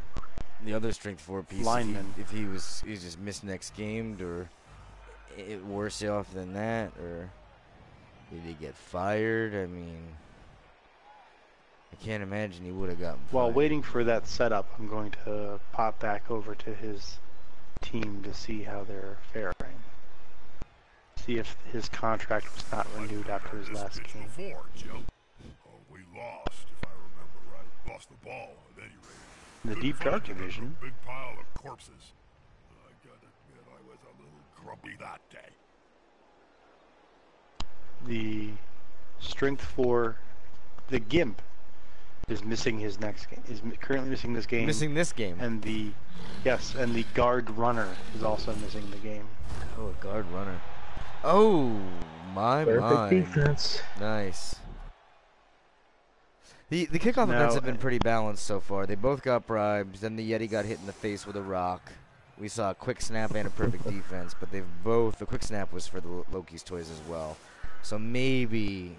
the other strength 4 piece. Lineman. If he's just missed next game, or worse off than that, or did he get fired? I mean, I can't imagine he would have gotten fired. While waiting for that setup, I'm going to pop back over to his team to see how they're faring. See if his contract was not renewed after his last This pitch game. before, Jim. Oh, we lost, if I remember right. Lost the ball, at any rate. In the Couldn't Deep Dark find it. Division, Big pile of corpses. I gotta admit, I was a little grumpy that day. the Strength 4, the Gimp, is missing his next game. Is currently missing this game. Missing this game. And the Guard Runner is also missing the game. Oh, a guard runner. Oh, my. Perfect defense. Nice. The kickoff Now, events have been pretty balanced so far. They both got bribes. Then the Yeti got hit in the face with a rock. We saw a quick snap and a perfect defense, but the quick snap was for the Loki's toys as well. So maybe,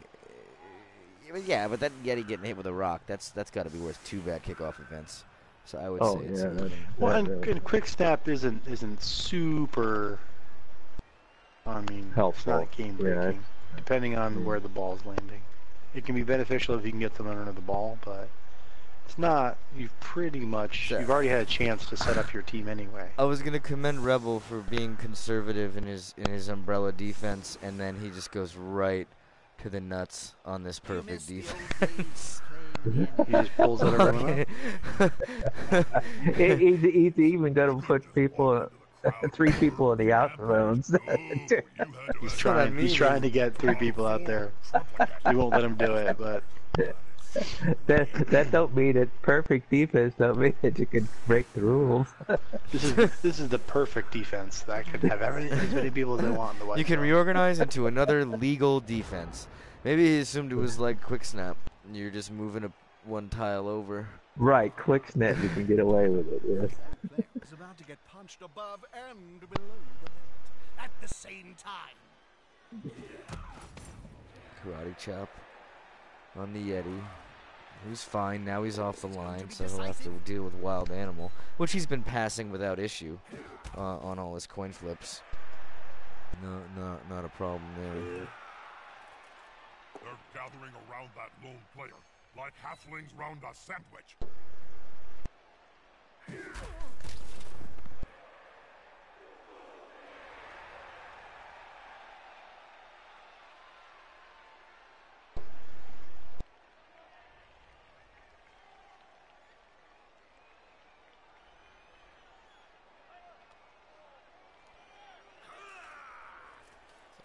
yeah, but that Yeti getting hit with a rock, that's got to be worth 2 bad kickoff events. So I would say it's even. Well, and Quick Snap isn't super. I mean, Helpful. It's not game breaking, depending on where the ball's landing. It can be beneficial if you can get them under the ball, but it's not. You've already had a chance to set up your team anyway. I was gonna commend Rebel for being conservative in his umbrella defense, and then he just goes right to the nuts on this perfect defense. He just pulls it everyone up. He's even going to put 3 people in the out zones. He's trying to get 3 people out there. He won't let him do it, but that don't mean it. Perfect defense don't mean that you can break the rules. this is the perfect defense that could have as many people as they want in the White You can Zone. reorganize into another legal defense. Maybe he assumed it was like quick snap. And you're just moving one tile over. Right, quick snap, you can get away with it. Yes. Player is about to get punched above and below the belt at the same time. Karate chop on the Yeti. He's fine. Now he's off the line, so he'll have to deal with Wild Animal, which he's been passing without issue on all his coin flips. No, not a problem there. They're gathering around that lone player, like halflings round a sandwich.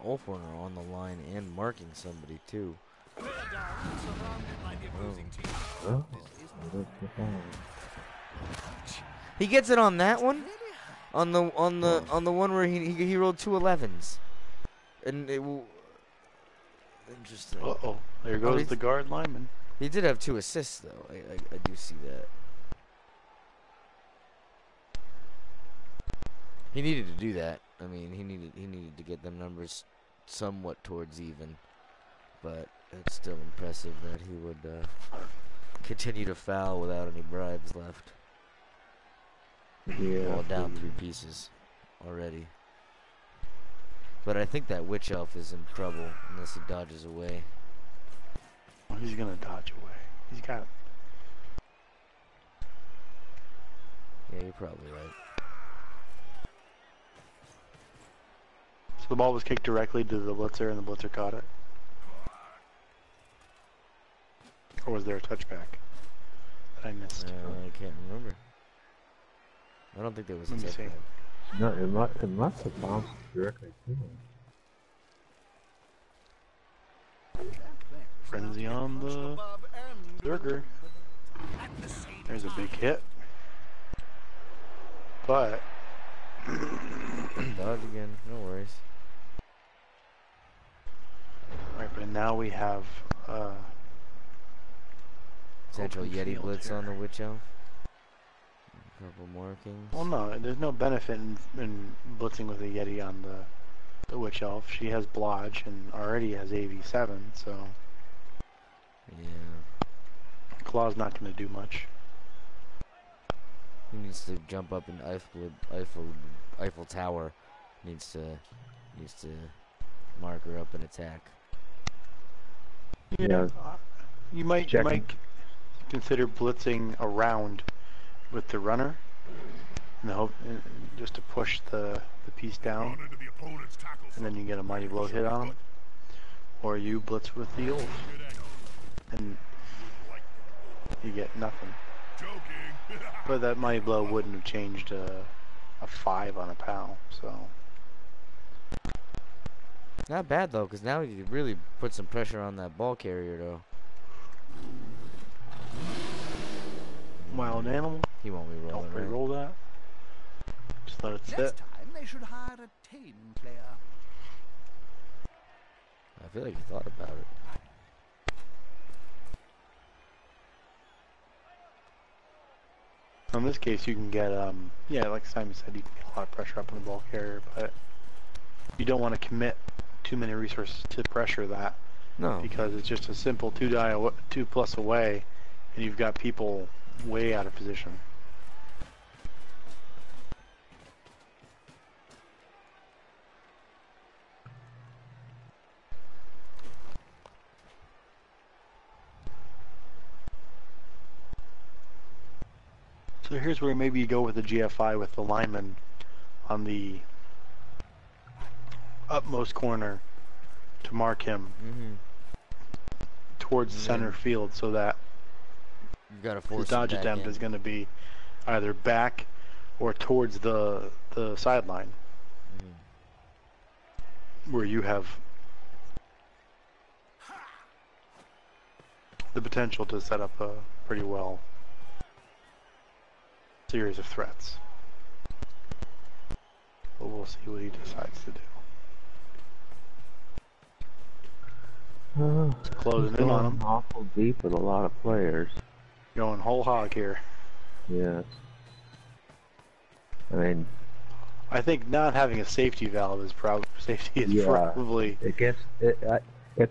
Ulver on the line and marking somebody too. Oh. He gets it on that one, on the one where he rolled 2 11s, and it will. Interesting. Uh-oh. There goes the guard lineman. He did have 2 assists though. I do see that. He needed to do that. I mean, he needed to get them numbers somewhat towards even, but it's still impressive that he would continue to foul without any bribes left. Yeah. All down 3 pieces already. But I think that witch elf is in trouble unless he dodges away. Oh, he's gonna dodge away. He's got it. Yeah, you're probably right. So the ball was kicked directly to the blitzer, and the blitzer caught it. Or was there a touchback that I missed? I can't remember. I don't think there was a Let me see. touchback. No, it must have bounced directly to him. Frenzy on the burger. There's a big hit. But Dodge again, no worries. Alright, but now we have Central open Yeti field blitz here. on the witch elf. A couple markings. Well, no, there's no benefit in blitzing with a Yeti on the witch elf. She has Blodge and already has AV7, so Yeah. Claw's not going to do much. He needs to jump up in Eiffel Tower. Needs to mark her up and attack. Yeah. You might consider blitzing around with the runner, in the hope just to push the piece down, Run into the opponent's tackle and then you get a mighty blow hit on him. Or you blitz with the Ulf, and you get nothing. Joking. But that mighty blow wouldn't have changed a 5 on a pal, so. Not bad though, because now you really put some pressure on that ball carrier though. Wild animal. He won't re-roll Don't it, right? re-roll that. Just let it sit. Next time they should hire a tame player. I feel like you thought about it. In this case, you can get, yeah, like Simon said, you can get a lot of pressure up on the ball carrier, but you don't want to commit too many resources to pressure that, No. because it's just a simple 2+ away, and you've got people way out of position. So here's where maybe you go with the GFI with the lineman on the utmost corner to mark him towards the center field, so that You've got to his force dodge it back attempt in. is going to be either back or towards the sideline, where you have the potential to set up a pretty well series of threats. But we'll see what he decides to do. Closing in on him. Awful deep with a lot of players. Going whole hog here. Yes. I mean, I think not having a safety valve is yeah, probably. if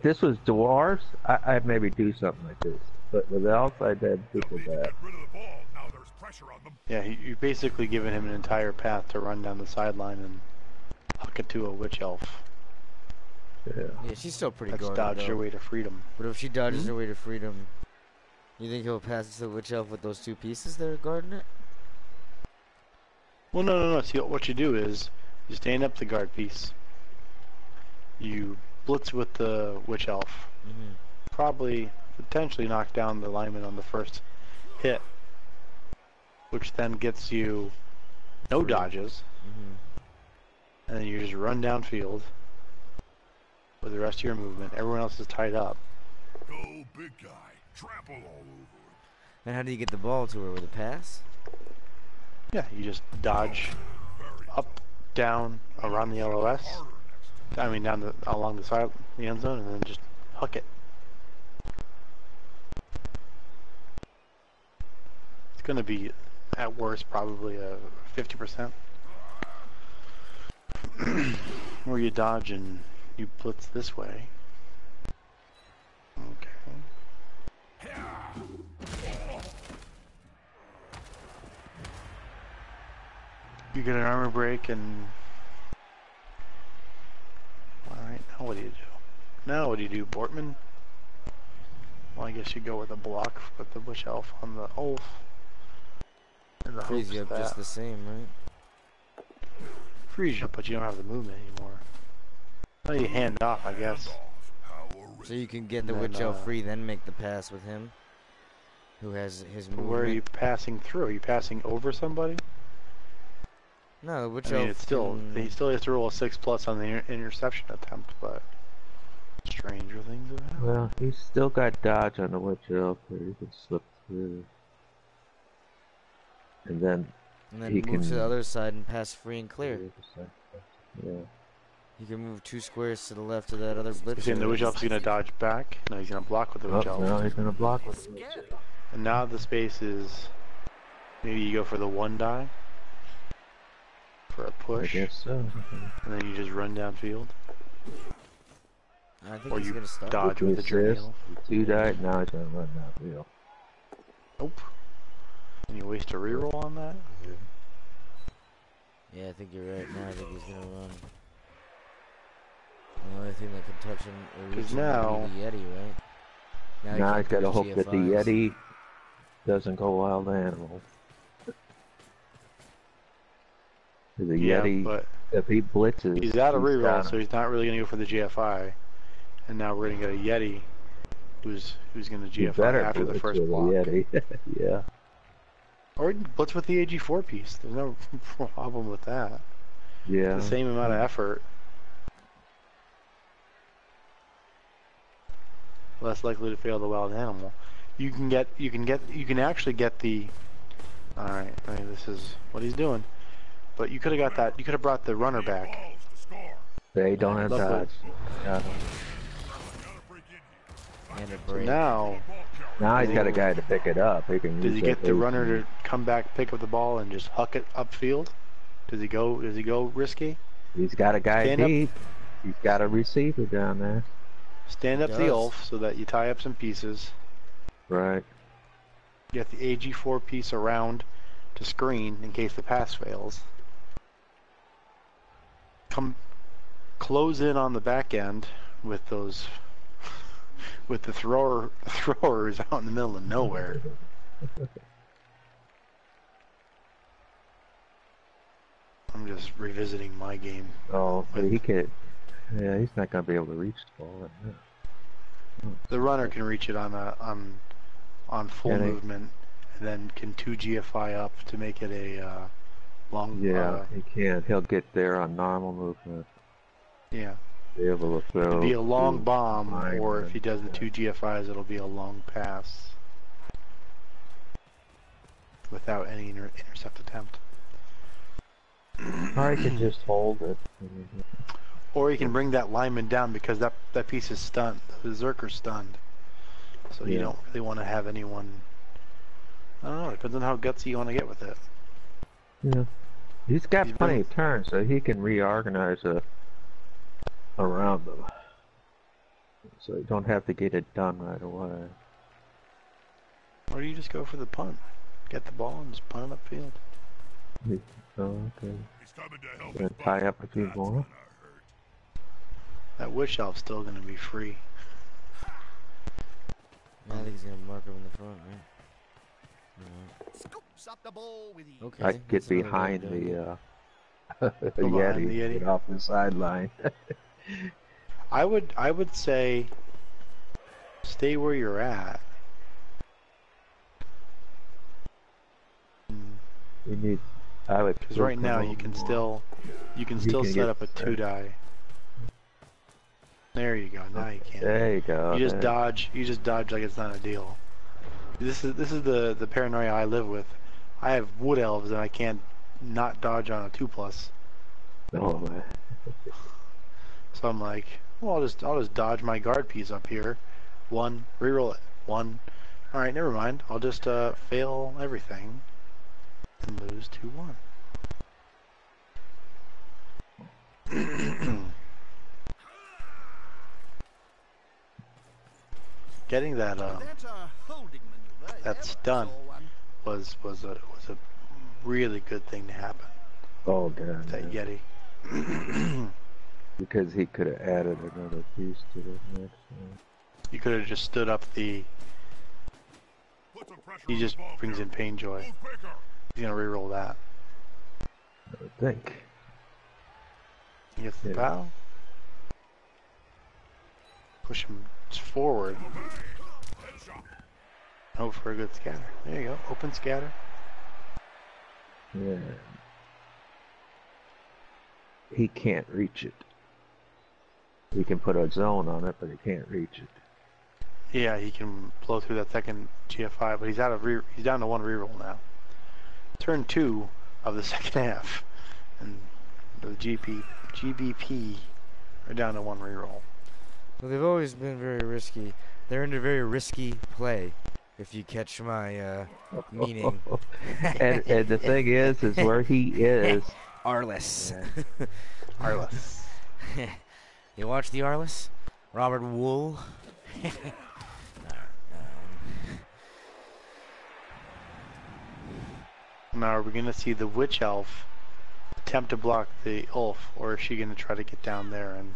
this was dwarves, I'd maybe do something like this. But with the outside dead people They'll need to back. get rid of the ball. Now there's pressure on them. Yeah, you're basically giving him an entire path to run down the sideline and huck it to a witch elf. Yeah. Yeah, she's still pretty That's guarded, dodge though. your way to freedom. But if she dodges her way to freedom, you think he'll pass it to the witch elf with those two pieces that are guarding it? Well, no. See, what you do is you stand up the guard piece. You blitz with the witch elf. Probably, potentially knock down the lineman on the first hit, which then gets you no dodges, and then you just run downfield with the rest of your movement. Everyone else is tied up. Go big guy. Trample all over him. And how do you get the ball to her with a pass? Yeah, you just dodge up, down, around the LOS. I mean, along the side, the end zone, and then just huck it. It's going to be, at worst, probably a 50%. Where you dodge and you blitz this way. Okay. You get an armor break and... Alright, now what do you do? Now what do you do, Bortman? Well, I guess you go with a block with the witch elf on the Ulf. In the Freeze hopes you up that just the same, right? freeze you, but you don't have the movement anymore. Well, you hand off, I guess. So you can get the And then, witch elf free, then make the pass with him, who has his movement. Where are you passing through? Are you passing over somebody? No, the witch I mean, elf. it's still he still has to roll a 6+ on the interception attempt, but stranger things have happened. Well, he's still got dodge on the witch elf, where he can slip through. And then he move can to the other side and pass free and clear. Yeah. You can move 2 squares to the left of that other You're blitzer. saying the witch elf's gonna dodge back? No, he's gonna block with the witch elf. No, he's gonna block with it. And now the space is maybe you go for the 1 die for a I push, guess so. and then you just run downfield, I think or he's you gonna stop. dodge with the journey Assist, elf. 2 died, now he's gonna run that wheel. Nope. And you waste a reroll on that? Yeah, I think you're right. Now I think he's gonna run. The only thing that can touch him or reach him now- would be the Yeti, right? Now he he's can't gotta do hope that the GFIs. Yeti doesn't go wild animal. The Yeah, Yeti, but if he blitzes, he's out of reroll, down. so he's not really gonna go for the GFI. And now we're gonna get a Yeti, who's gonna He GFI better after the blitz first with block. Yeti. Yeah. Or blitz with the AG4 piece. There's no problem with that. Yeah. The same amount of effort. Less likely to fail the wild animal. You can actually get the. All right, I mean, this is what he's doing. But you could have got that. You could have brought the runner back. Balls to score. They don't have Love dodge. Yeah. Gotta break in here. And a So break. now, Now he's got a guy to pick it up. He can does he use get that the AC. runner to come back, pick up the ball, and just huck it upfield? Does he go risky? He's got a guy Stand up. deep. He's got a receiver down there. Stand up the Does. Ulf so that you tie up some pieces. Right. Get the AG4 piece around to screen in case the pass fails. Come close in on the back end with those with the throwers out in the middle of nowhere. I'm just revisiting my game. Oh, but he could. Yeah, he's not gonna be able to reach the ball. The runner can reach it on full Can he? movement, and then can 2 GFI up to make it a long. Yeah, he can. He'll get there on normal movement. Yeah. Be able to throw. It'll be a long to bomb, line or if and- he does the 2 GFIs, it'll be a long pass without any intercept attempt. Or he can just hold it. Or he can bring that lineman down because that piece is stunned. The Berserker's stunned. So you Yeah. don't really want to have anyone. I don't know. It depends on how gutsy you want to get with it. Yeah. He's got He's plenty been- of turns, so he can reorganize around them. So you don't have to get it done right away. Or do you just go for the punt? Get the ball and just punt it upfield. Oh, okay. He's coming to help Gonna his tie buddy. up a few That's more. what I heard. That Wish Elf's still gonna be free. I think he's gonna mark him in the front, right? Scoops up the ball with ease. Okay. I could get that's another way of behind doing it. the Go behind Yeti, the Yeti. get off the sideline. I would say stay where you're at. We need. I would. Because right now you can still can set get up a 2-die. There you go. Now you can. There you go. You just there. dodge. You just dodge like it's not a deal. This is the paranoia I live with. I have wood elves and I can't not dodge on a 2+. Oh man. So I'm like, well, I'll just dodge my guard piece up here. 1, reroll it. 1. All right, never mind. I'll just fail everything and lose 2-1. Getting that That's a holding maneuver. that Yeah, stun saw one. was a really good thing to happen. Oh god. That yeah. Yeti. Because he could have added another piece to the next one. You could have just stood up the. Put some pressure He on just the ball brings in carrier. Pain Joy. Move quicker. He's gonna reroll that. I would think. He gets the Yeah. bow. Push him forward. Headshot. Hope for a good scatter. There you go. Open scatter. Yeah. He can't reach it. He can put a zone on it, but he can't reach it. Yeah, he can blow through that second GFI, but he's he's down to 1 reroll now. Turn 2 of the second half, and the GBP are down to 1 reroll. Well, they've always been very risky. They're in a very risky play, if you catch my meaning. and the thing is where he is. Arliss. Arliss. You watch the Arliss? Robert Wool. Now, are we going to see the Witch Elf attempt to block the Ulf, or is she going to try to get down there and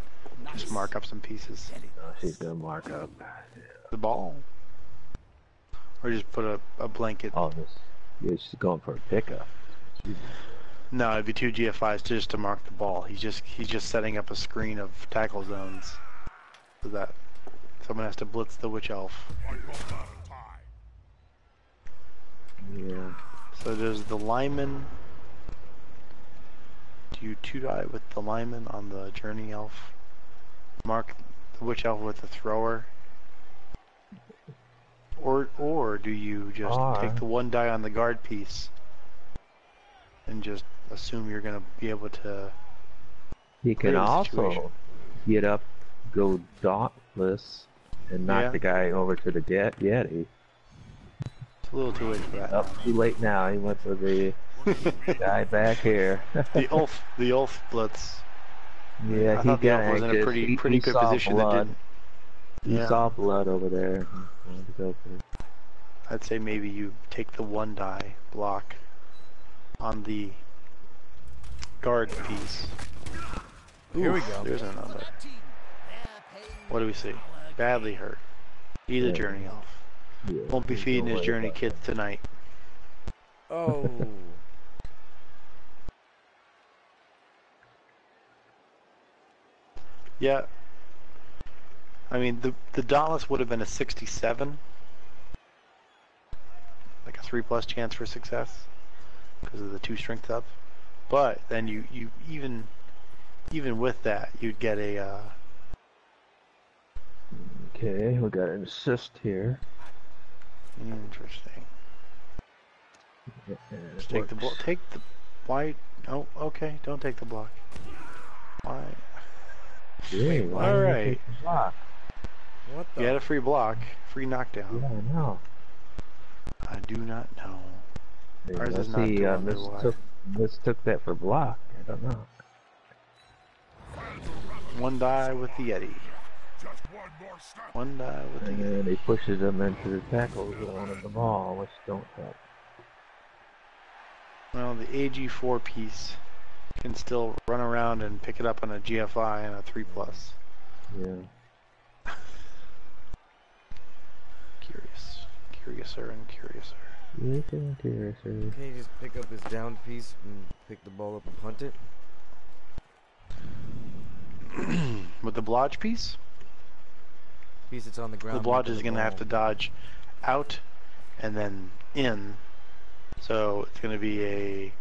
just mark up some pieces? Oh, she's gonna mark up. The ball? Or just put a blanket? Oh, yeah, she's going for a pickup. No, it'd be 2 GFIs just to mark the ball. He's just setting up a screen of tackle zones so that someone has to blitz the Witch Elf. I call that a tie. Yeah. So there's the lineman. Do you 2-die with the lineman on the Journey Elf? Mark the Witch Elf with the thrower? Or do you just take the 1 die on the guard piece and just assume you're going to be able to... He can Clear the also situation. get up, go dauntless, and knock Yeah. the guy over to the Yeti. It's a little too late for that. Up too late now. He went for the guy back here. The Ulf blitz. Yeah, I he thought the got Ulf was in a anxious. pretty He good saw position that blood. didn't... He Yeah. saw blood over there. He wanted to go for it. I'd say maybe you take the 1 die block on the guard piece. Here we Oof, go. There's another. What do we see? Badly hurt. He's a Yeah. Journey Elf. Yeah, Won't be there's feeding no his way Journey about kids tonight. Oh. Yeah. I mean, the Dauntless would have been a 67. Like a 3+ chance for success. Because of the 2 strength up. But then you even with that, you'd get a... Okay, we got an assist here. Interesting. And Just it take the block. works. Take the... Why? Oh, okay. Don't take the block. Why? Yeah, why did he Alright. take the block? What the? You had a free block. Free knockdown. Yeah, I know. I do not know. Ours is Unless not he doing very well. mistook that for block. I don't know. 1 die with the Yeti. Just One more step. One die with the And Yeti. then he pushes them into the tackle zone of the ball, which don't help. Well, the AG4 piece can still run around and pick it up on a GFI and a 3+. Yeah. Curiouser and curiouser. Yes, I'm curious. Can he just pick up his downed piece and pick the ball up and punt it? With the blodge piece, Piece that's on the ground. the blodge making is the going to have ball. to dodge out and then in. So it's going to be a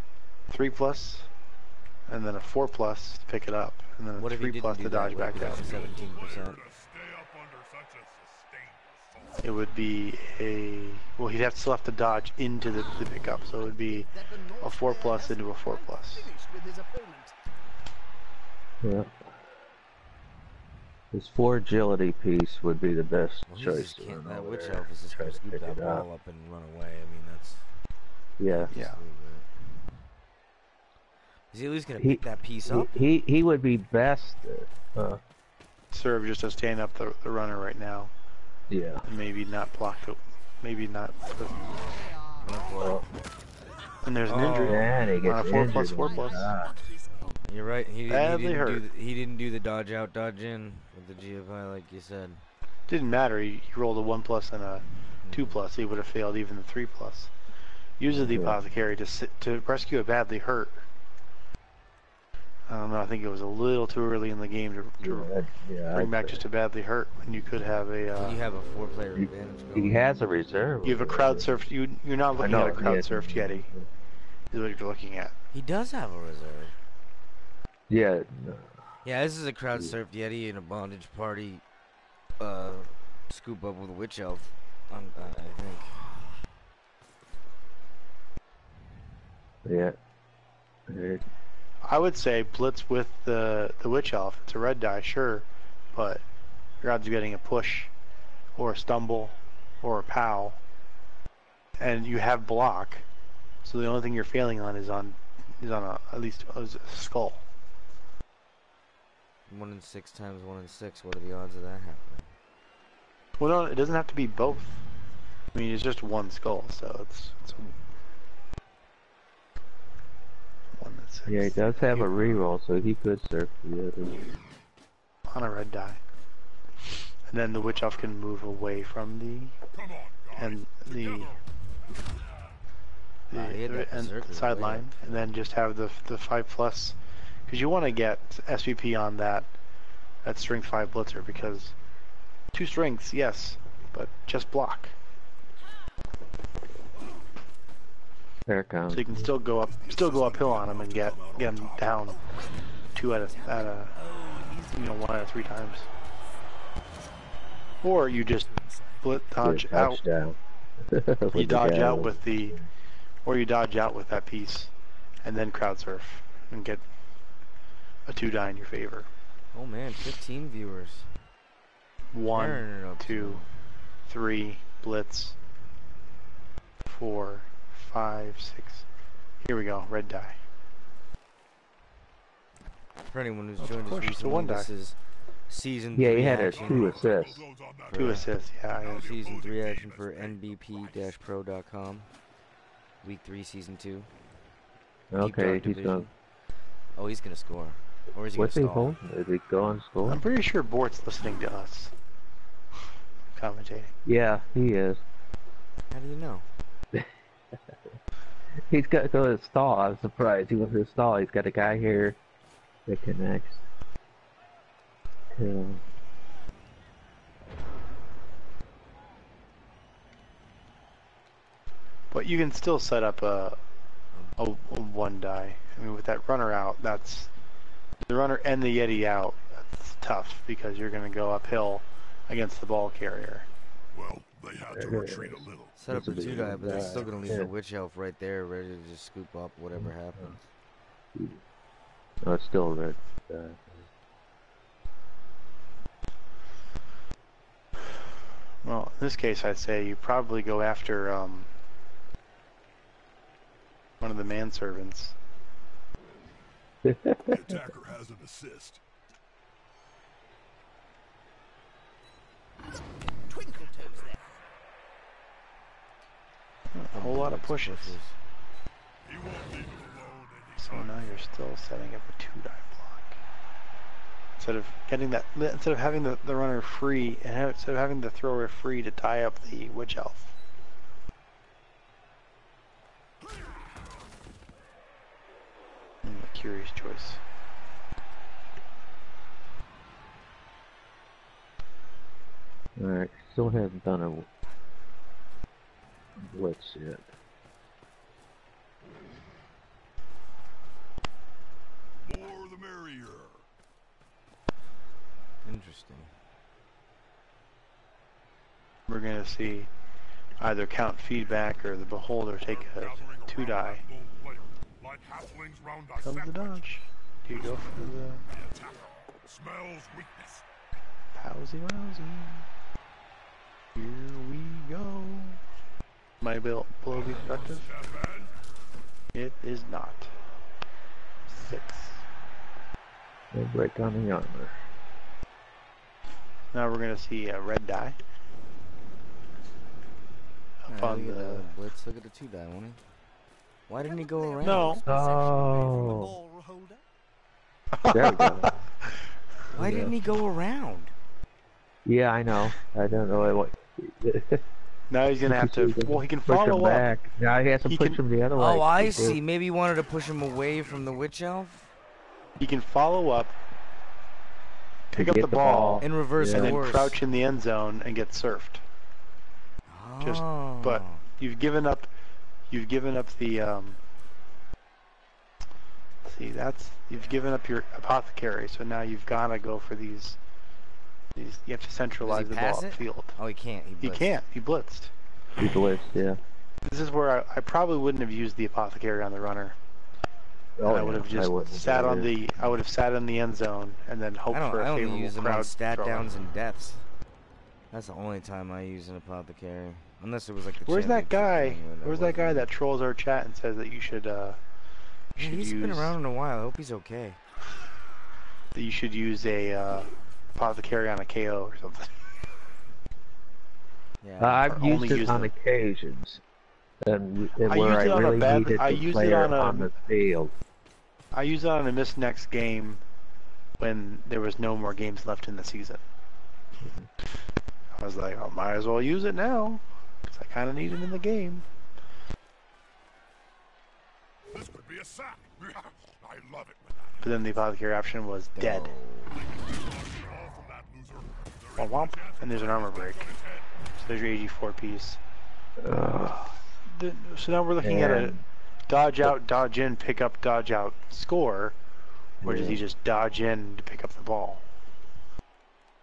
3+, and then a 4+ to pick it up, and then a What if he 3+ didn't do to that? dodge What if back he down. got 17%? To stay up under such a sustained assault. It would be a, well, he'd have to still have to dodge into the pickup, so it would be That the a North 4+ player hasn't into a 4+. quite finished with his opponent. Yeah. His 4 agility piece would be the best Well, he choice. just to can't. run That over witch there elf is just try gonna to scoop pick that it up. ball up and run away. I mean, that's. Yeah. Yeah. Is he at least gonna He- pick that piece up? He would be best. Serve just to stand up the runner right now, Yeah. and maybe not block the, maybe not. Well, And there's an Oh. injury. and he On gets a 4+, injured. 4+. You're right. Badly hurt. He didn't do the dodge out, dodge in with the GFI like you said. Didn't matter. He rolled a 1+ and a 2+. He would have failed even the 3+. Uses the Yeah. apothecary to rescue a badly hurt. I don't know. I think it was a little too early in the game to bring back just a badly hurt when you could have a. You have a 4-player advantage going. He has a reserve. You have a crowd surfed. You're not looking at a crowd surfed Yeti. Is what you're looking at. He does have a reserve. Yeah. No. Yeah, this is a crowd surfed Yeti in a bondage party. Scoop up with a witch elf. I think. Yeah. I would say blitz with the witch elf. It's a red die, sure, but your odds of getting a push, or a stumble, or a pow, and you have block. So the only thing you're failing on is on at least a skull. 1 in 6 times 1 in 6. What are the odds of that happening? Well, no, it doesn't have to be both. I mean, it's just one skull, so it's 1 in 6. Yeah, he does have a reroll, so he could surf the other. On a red die. And then the witch elf can move away from the Come on, guys. and the he had that and berserker sideline, way. and then just have the 5+, because you want to get SVP on that strength 5 blitzer, because 2 strengths, yes, but just block, There it comes. so you can still go uphill on him and get him down 1 out of 3 times, or you just dodge Yeah, out. touchdown. You dodge out with the, or you dodge out with that piece, and then crowd surf and get a 2 die in your favor. Oh man, 15 viewers. 1, Turn it up 2, 3, blitz, 4, 5, 6. Here we go, red die. For anyone who's Of joined us course, it's a recently, 1 die. this is season Yeah, 3 he had action. 2 assists. Those on that 2 assists, yeah. Season 3 action for NBP-pro.com. Week 3, season 2. Deep Okay, Dark he's Division. going. Oh, he's gonna score. Or is he What's he gonna stall? hold? Is he going score? I'm pretty sure Bort's listening to us. Commentating. Yeah, he is. How do you know? He's got to go to the stall. I'm surprised he went to the stall. He's got a guy here that connects. To... But you can still set up a 1 die. I mean, with that runner out, that's the runner and the Yeti out. That's tough because you're going to go uphill against the ball carrier. Well, they had to retreat a little. Set up a This will be 2 die, but that's still gonna leave yeah. the witch elf right there, ready to just scoop up whatever happens. No, it's still red. Well, in this case, I'd say you probably go after one of the manservants. The attacker has an assist. lot of pushes. He won't leave him alone So anytime. now you're still setting up a 2-die block. Instead of getting that, instead of having the runner free, and instead of having the thrower free to tie up the witch elf. A curious choice. Alright, still haven't done a blitz yet. More the merrier. Interesting. We're gonna see either count feedback or the beholder take a 2-die. Like halflings round a Comes the sandwich. dodge. Do you go for the Attacker smells weakness. Powsy Wowsy? Here we go. Might be below be productive. That bad? It is not. 6. No break on the armor. Now we're gonna see a red die. Up on look at the. blitz. Look at the 2-die, won't he? Why didn't he go around? No. Oh. Ball holder. There we go. Why didn't he go around? Yeah, I know. I don't know what. Now he's gonna have to. Well, he can push him follow up. back. Now he has to He push can- him the other way. Oh, I see. Maybe he wanted to push him away from the witch elf He can follow up, pick up get the the ball, ball. in reverse and then course. crouch in the end zone and get surfed. Just, but Oh. you've given up the see, that's, you've given up your apothecary, so now you've got to go for these you have to centralize the ball pass it? upfield. Oh, he can't. He blitzed. can't, he blitzed. He blitzed, yeah. This is where I probably wouldn't have used the apothecary on the runner. Oh, I would have yeah, just wouldn't sat on either. I would have sat in the end zone and then hoped for I a only favorable use them crowd on stat thrower. downs and deaths. That's the only time I use an apothecary. Unless it was like the Where's that championship guy? thing when Where's that guy wasn't. that trolls our chat and says that you should Yeah, he's use been around in a while. I hope he's okay. that you should use a apothecary on a KO or something? Yeah. I've Or only used it use on them. occasions, and I where used I it on a really bad- needed I the used it player on a- on the field. I used it on a missed next game when there was no more games left in the season. I was like, I might as well use it now because I kind of need it in the game. This could be a sack. I love it when that But then the apothecary option was dead. happens. All from that loser. There Womp womp, and there's an armor break. So there's your AG4 piece. So now we're looking at a And- dodge out, dodge in, pick up, dodge out, score. Or does he just dodge in to pick up the ball?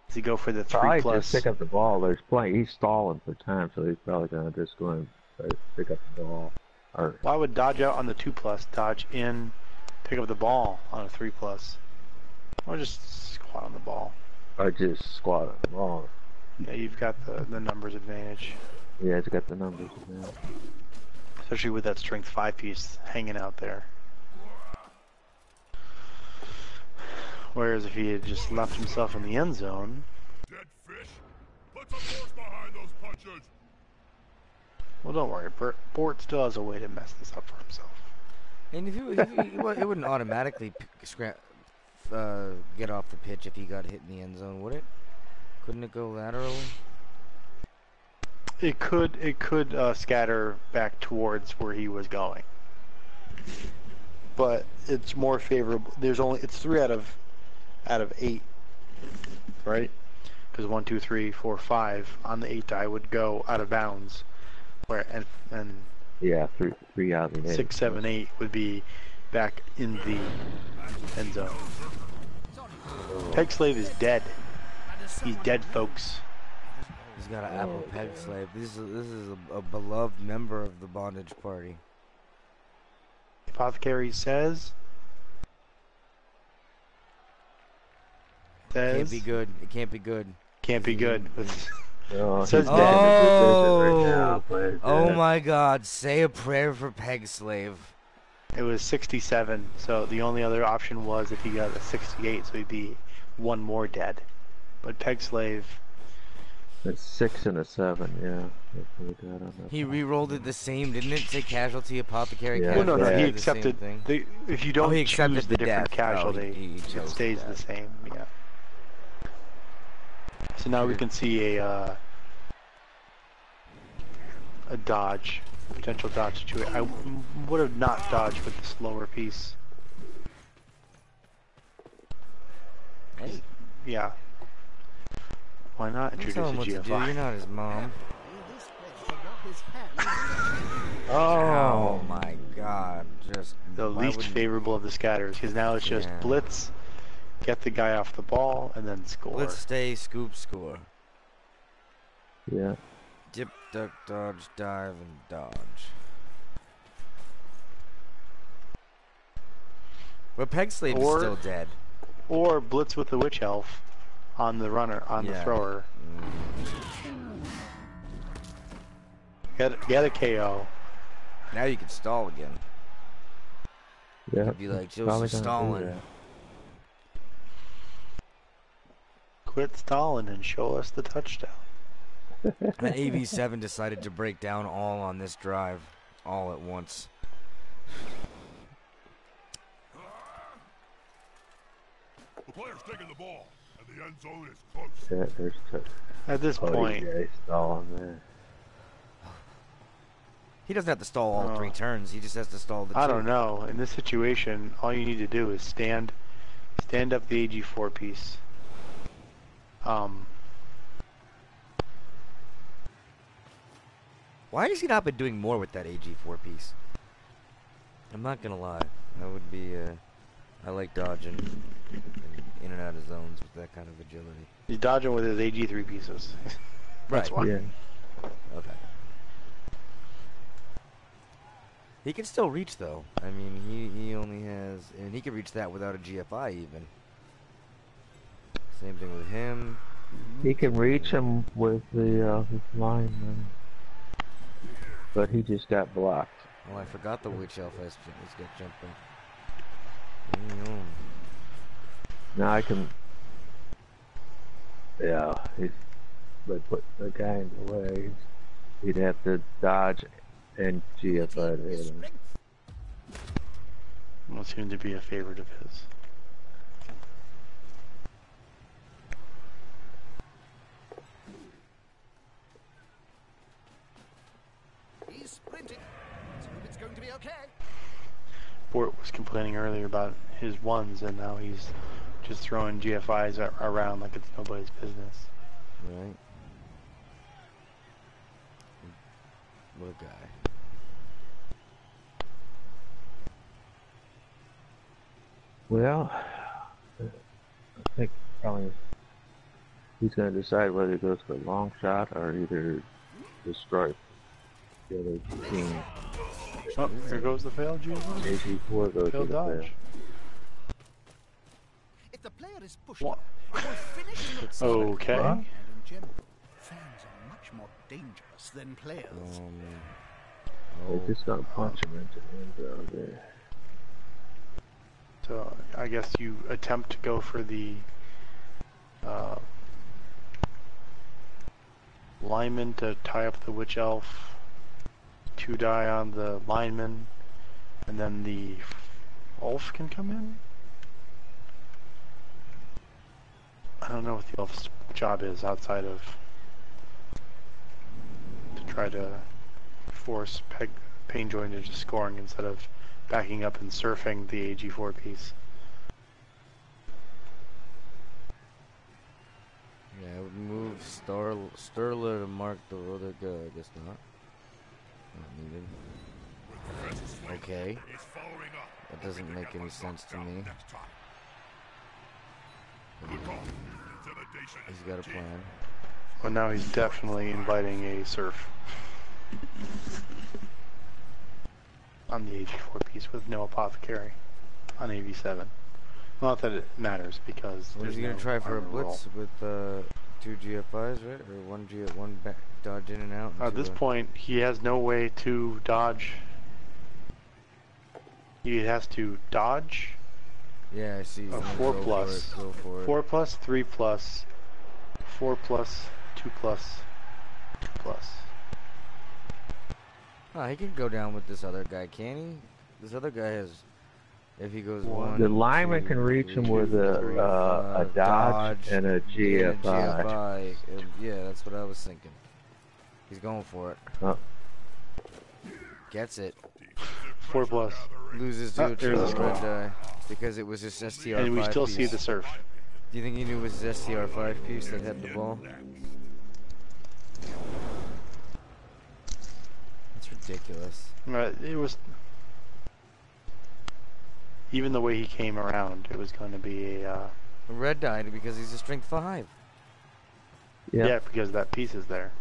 Does he go for the 3 Probably plus? just pick up the ball. There's plenty. He's stalling for time, so he's probably gonna just go and try to pick up the ball. Or Why would dodge out on the 2 plus, dodge in, pick up the ball on a 3 plus? Or just squat on the ball. just squat on the ball. Yeah, you've got the numbers advantage. Yeah, he's got the numbers. Man. Especially with that strength 5 piece hanging out there. Whereas if he had just left himself in the end zone, dead fish. Put some force behind those punches. well, don't worry, Bort still has a way to mess this up for himself. And it wouldn't automatically get off the pitch if he got hit in the end zone, would it? Couldn't it go laterally? It could scatter back towards where he was going, but it's more favorable. It's 3 out of 8, right? Because 1, 2, 3, 4, 5 on the 8 die would go out of bounds, where and Yeah, three out of the 8. 6, 7, 8 would be back in the end zone. Peg Slave is dead. He's dead, folks. He's got an apple peg slave. This is a beloved member of the Bondage party. Apothecary says. Can't be good. It can't be good. Can't be good. Oh, Says he's dead. right now, but, Oh my God! Say a prayer for Peg Slave. It was 67, so the only other option was if he got a 68, so he'd be 1 more dead. But Peg Slave, It's 6 and a 7, yeah. That's what we got on that. He re-rolled it the same, didn't it? Say casualty, apothecary, Yeah. Well, no, casualty. no, he the accepted. same thing. If you don't he choose accepted the the different death. Oh, casualty, he chose it stays the the death. same. Yeah. So now we can see a dodge, potential dodge situation. I would have not dodged with the slower piece. Hey, Yeah. Why not don't introduce tell a him what to do. GFI? You're not his mom. This player got his hands. Oh my God! Just The why least wouldn't- favorable of the scatters, because now it's just Yeah. blitz, get the guy off the ball, and then score. Let's stay, scoop, score. Yeah. Dip, duck, dodge, dive, and dodge. But Peg Slave is Or- still dead. Or blitz with the witch elf on the runner, on the Yeah. thrower. Get a KO. Now you can stall again. Yeah. Be like Probably Joseph gonna do Stalin. that. Quit stalling and show us the touchdown. And AV7 decided to break down all on this drive, all at once. The player's taking the ball, and the end zone is close. Yeah, there's At this point, yeah, he's stalling there. He doesn't have to stall all 3 turns. He just has to stall the 2. I don't know. In this situation, all you need to do is stand up the AG4 piece. Why has he not been doing more with that AG4 piece? I'm not gonna lie. That would be, I like dodging in and out of zones with that kind of agility. He's dodging with his AG3 pieces. That's why. Yeah. Okay. He can still reach, though. I mean, he only has... And he can reach that without a GFI, even. Same thing with him. He can reach him with the his lineman, but he just got blocked. Oh, I forgot the Witch Elf has got jumping. Now I can. Yeah, he's. But put the guy in the way, he'd have to dodge and GFI to hit him. Don't seem to be a favorite of his. He's sprinting. Let's hope it's going to be okay. Bort was complaining earlier about his ones, and now he's just throwing GFIs around like it's nobody's business. Right. What a guy. Well, I think probably he's going to decide whether he goes for a long shot or either destroy the other team. Oh, there goes the failed GFI. AG4 goes to Failed the dodge. If the player is pushed, What? he will finish the Okay. And in general, fans are much more dangerous than players. They're just going to punch him into the end zone there. So I guess you attempt to go for the lineman to tie up the witch elf, 2 die on the lineman, and then the elf can come in? I don't know what the elf's job is outside of to try to force Pain Joint into scoring instead of backing up and surfing the AG4 piece. Yeah, I would move Sterler to mark the other guy. I guess not. Not needed. Okay. He's following up. That doesn't make any sense to me. Next time. Good call. Intimidation He's is got a key. plan. Well, now he's definitely inviting a surf on the AG4 piece with no apothecary on AV7. Not that it matters because What is there's he gonna no try for a armor roll. blitz with 2 GFIs, right? Or one back dodge in and out? At into this a- point, he has no way to dodge. He has to dodge Yeah, I see. a I'm gonna 4 go plus, for it, go for it. 4 plus, 3 plus, 4 plus, 2 plus. 2 plus. Oh, he can go down with this other guy, can he? This other guy has. If he goes one, The lineman two, can reach him three, with three, a dodge and a GFI. GFI. Yeah, that's what I was thinking. He's going for it. Oh. Gets it. 4 plus. Loses to a there's a red score. die because it was just STR5 And we still piece. see the surf. Do you think he knew it was his STR5 piece that had the ball? That's ridiculous. It was... Even the way he came around, it was going to be a... A red die because he's a strength 5. Yeah, because that piece is there.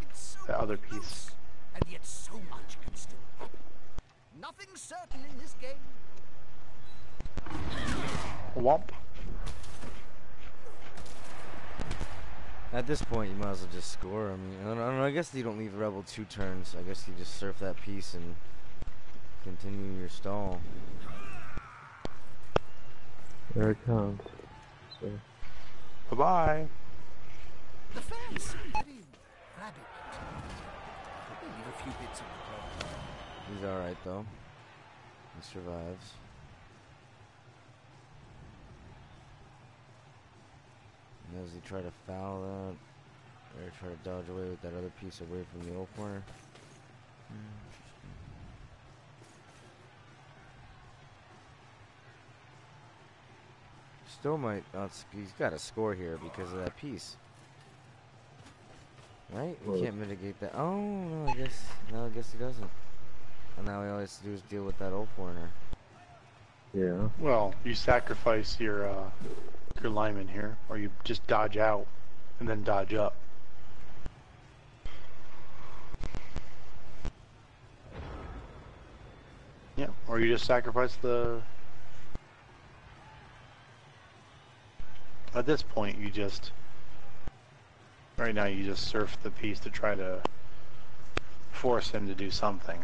It's so The other close, piece. and yet so much can still happen. Nothing's certain in this game. Womp. At this point, you might as well just score. I mean, I don't know. I guess you don't leave Rebel 2 turns. I guess you just surf that piece and continue your stall. There it comes. So. Bye-bye. The fans seem very rabid. They leave a few bits of the cloth. He's alright, though. He survives. And does he try to foul that? Or try to dodge away with that other piece away from the old corner? Still might. He's got to score here because of that piece. Right? We Well, can't mitigate that. Oh, no, I guess he doesn't. And now all he has to do is deal with that old corner. Yeah. Well, you sacrifice your lineman here, or you just dodge out and then dodge up. Yeah, or you just sacrifice the... At this point, you just... Right now, you just surf the piece to try to force him to do something.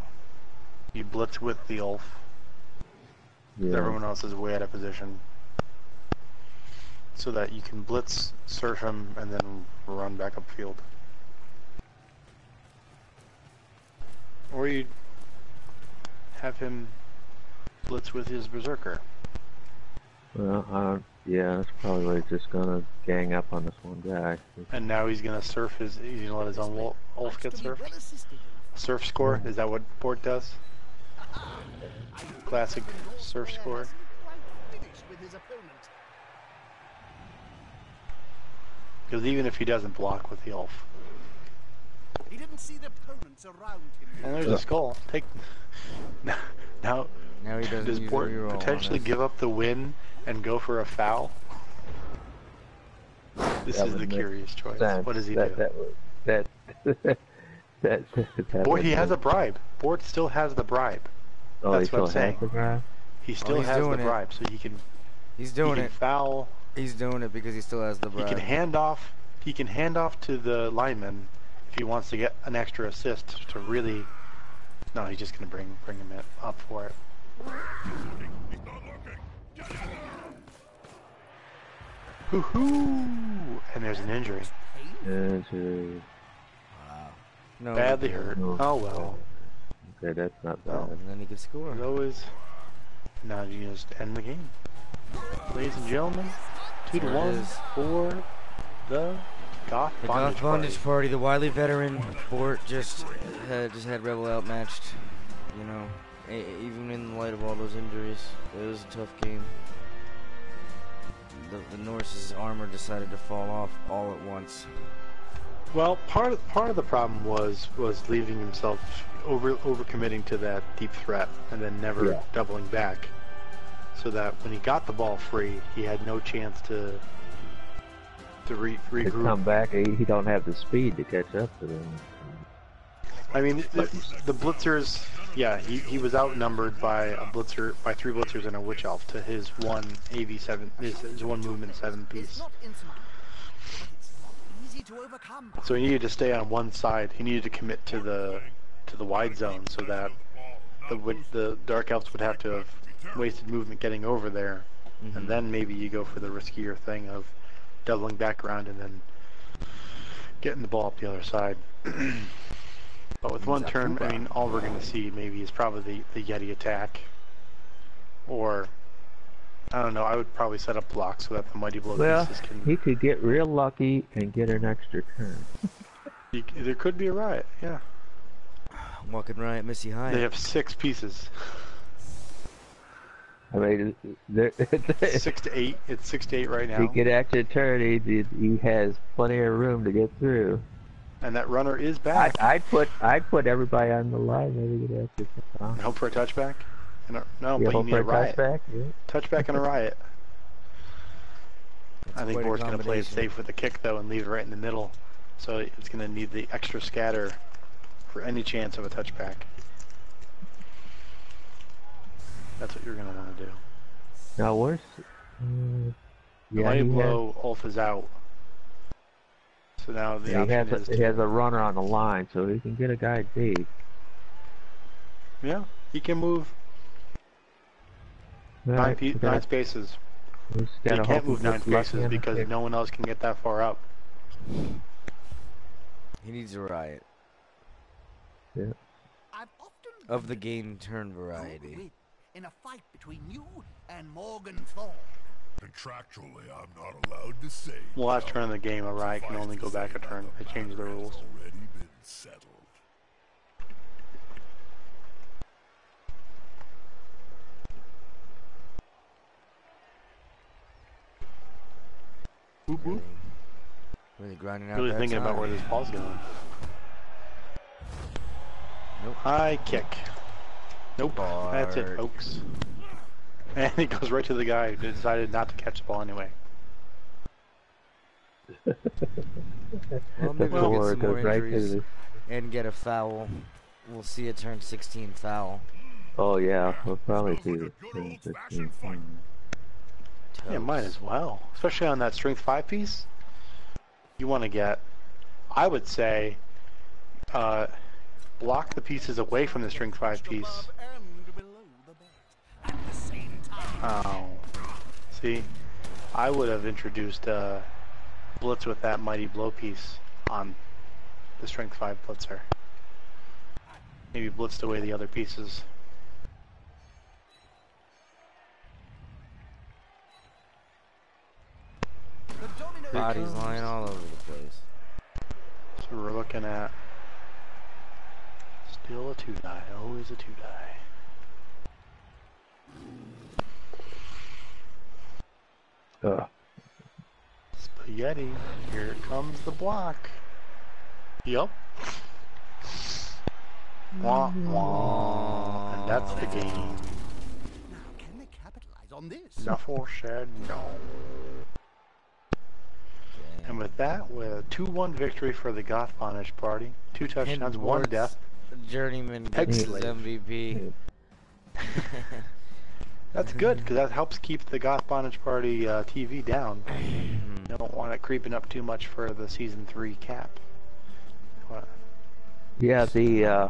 You blitz with the Ulf. Yeah. Everyone else is way out of position. So that you can blitz, surf him, and then run back upfield. Or you have him blitz with his berserker. Well, yeah, that's probably just gonna gang up on this one guy. And now he's gonna surf his. He's gonna let his own Ulf get surfed. Well assisted. Surf score? Is that what Bort does? Classic surf score. Finish with his opponent. Because even if he doesn't block with the Ulf. He didn't see the opponents around him. And there's a skull. Take. Now Now he doesn't does use Bort a reroll on potentially this. give up the win and go for a foul? This That is would the make curious choice. sense. What does he do? That Boy, he has a would- bribe. Bort still has the bribe. Oh, that's he what I'm still has saying. the guy? He still he's has the doing it. bribe, so he can He's doing he can it. foul. He's doing it because he still has the He bribe. can hand off. He can hand off to the lineman if he wants to get an extra assist to really. No, he's just gonna bring him up for it. He's not looking. Hoo hoo! And there's an injury. Injury. No, Badly big deal. hurt. No. Oh well. Okay, that's not No. bad. And then he can score. As always. Now you just end the game. Ladies and gentlemen, 2-1 There it is. for the Goth The Bondage Goth Bondage Party. Party, the wily veteran Bort just had Rebel outmatched. You know, even in light of all those injuries, it was a tough game. The Norse's armor decided to fall off all at once. Well, part of the problem was leaving himself overcommitting to that deep threat and then never doubling back, so that when he got the ball free, he had no chance to To regroup. come back, he don't have the speed to catch up to them. I mean, the blitzers, yeah, he was outnumbered by three blitzers and a witch elf to his one AV7, his one movement 7 It's piece. not insurmountable, but it's not easy to overcome. So he needed to stay on one side. He needed to commit to the wide zone so that the dark elves would have to have wasted movement getting over there, and then maybe you go for the riskier thing of doubling back around and then getting the ball up the other side. But with one turn, I mean, all we're going to see maybe is probably the Yeti attack. Or, I don't know, I would probably set up blocks so that the Mighty Blow pieces can... he could get real lucky and get an extra turn. There could be a riot, yeah. What could Riot Missy hide? They have 6 pieces. I mean, 6 to 8. It's 6 to 8 right now. He could extra turn. He has plenty of room to get through. And that runner is back. I'd put everybody on the line. Maybe get extra turn. And hope for a touchback. No, yeah, but you need a riot. Touchback, yeah. Touchback and a riot. That's I think quite a Boar's going to play it combination. safe with the kick though and leave it right in the middle. So it's going to need the extra scatter for any chance of a touchback. That's what you're going to want to do. Now where's? The Mighty Blow, Ulf is out. So now the option is he has a runner on the line, so he can get a guy deep. Yeah, he can move 9 spaces. He can't move 9 spaces because no one else can get that far up. He needs a Riot. Yeah. I've often Of the game turn variety. in a fight between you and Morgan Thorne. Contractually, I'm not allowed to say. The last turn of the game, a riot can only go back a turn. They changed the rules. Already been settled. Whoop, whoop. Really grinding out Really that thinking about time. where this ball's going. Nope. High kick. Nope. That's it, Bart. folks. And he goes right to the guy who decided not to catch the ball anyway. Well, maybe we'll get some more injuries and get a foul. We'll see a turn 16 foul. Oh yeah, we'll probably Sounds see like the a good turn old-fashioned 16. fight. Yeah, might as well. Especially on that strength 5 piece. You want to get, I would say, block the pieces away from the strength 5 piece. Oh. See, I would have introduced Blitz with that Mighty Blow piece on the strength 5 blitzer. Maybe blitzed away the other pieces. Bodies lying all over the place. So we're looking at still a 2-die, always a 2-die. Spaghetti, here comes the block. Yup. Wah wah, and that's the game. Now, can they capitalize on this? Nuffle said no. And with that, with a 2-1 victory for the Goth Bondage party, 2 touchdowns, 1 Ward's death. Journeyman gets his Excellent. MVP. That's good, because that helps keep the Goth Bondage party TV down. You don't want it creeping up too much for the Season 3 cap. Yeah, the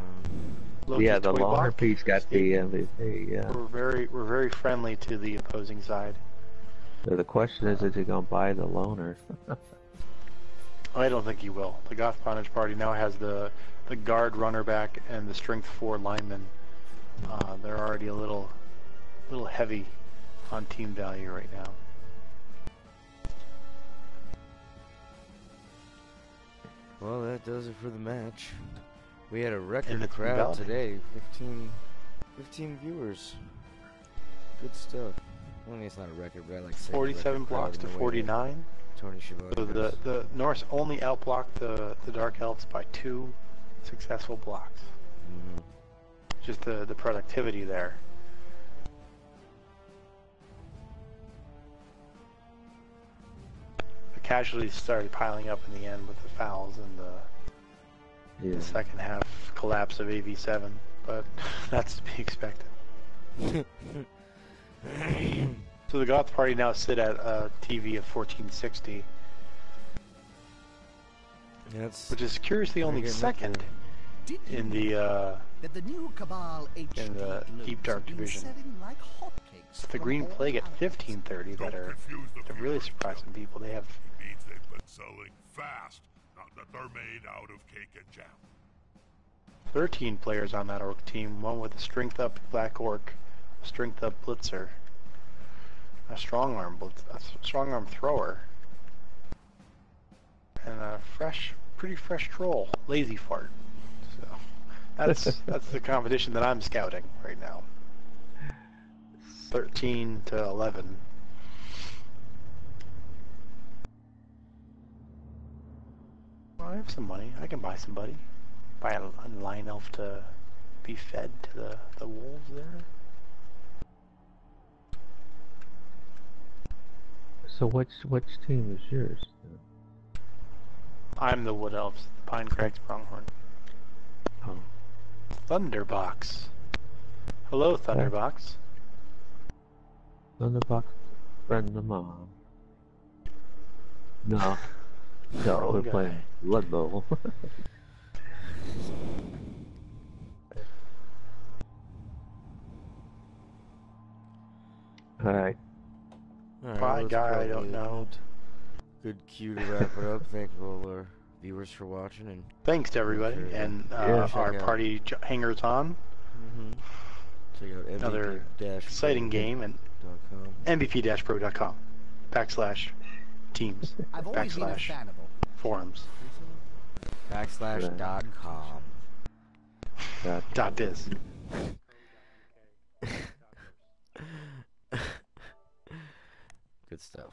Loki the toy longer block. piece got the MVP. Yeah. We're very friendly to the opposing side. So the question is he gonna buy the loaner? I don't think he will. The Goth Bondage party now has the guard runner back and the strength 4 lineman. They're already a little heavy on team value right now. Well, that does it for the match. We had a And record it's crowd valid. today. 15 viewers. Good stuff. I mean, it's not a record, but I like saying 47 record crowd blocks in to the way 49. that Tony Schiavone So does. the Norse only outblocked the Dark Elves by 2 successful blocks. Mhm. Just the productivity there. The casualties started piling up in the end with the fouls and Yeah. the second half collapse of AV7, but that's to be expected. So the Goth party now sit at a TV of 1460, That's which is curiously only getting up second Did you in know the that the new Cabal HD in the Deep Dark have been division. selling like hotcakes It's the from Green all Plague at outlets? 1530 that Don't are confuse the really viewers, surprising Joe. people. They have He means they've been selling fast, Not that they're made out of cake and jam. 13 players on that orc team, one with a strength up black orc, a strength up blitzer, a strong arm thrower, and a pretty fresh troll, lazy fart. So that's the competition that I'm scouting right now. 13 to 11. Well, I have some money. I can buy somebody. Buy a line elf to be fed to the wolves there. So which team is yours? I'm the wood elves, the Pine Crags Pronghorn. Oh. Thunderbox. Hello, Thunderbox. Thunderbox, friend of mine. No. No, Wrong we're guy. playing Blood Bowl. Alright. By guy, I don't know. Good cue to wrap it up. Thank all our viewers for watching, and Thanks to everybody, Sure, and yeah. our Check out. party hangers on. check out Another exciting game, and MVP-pro.com/teams I've always been a fan of all. /forums /.com. .biz. Good stuff.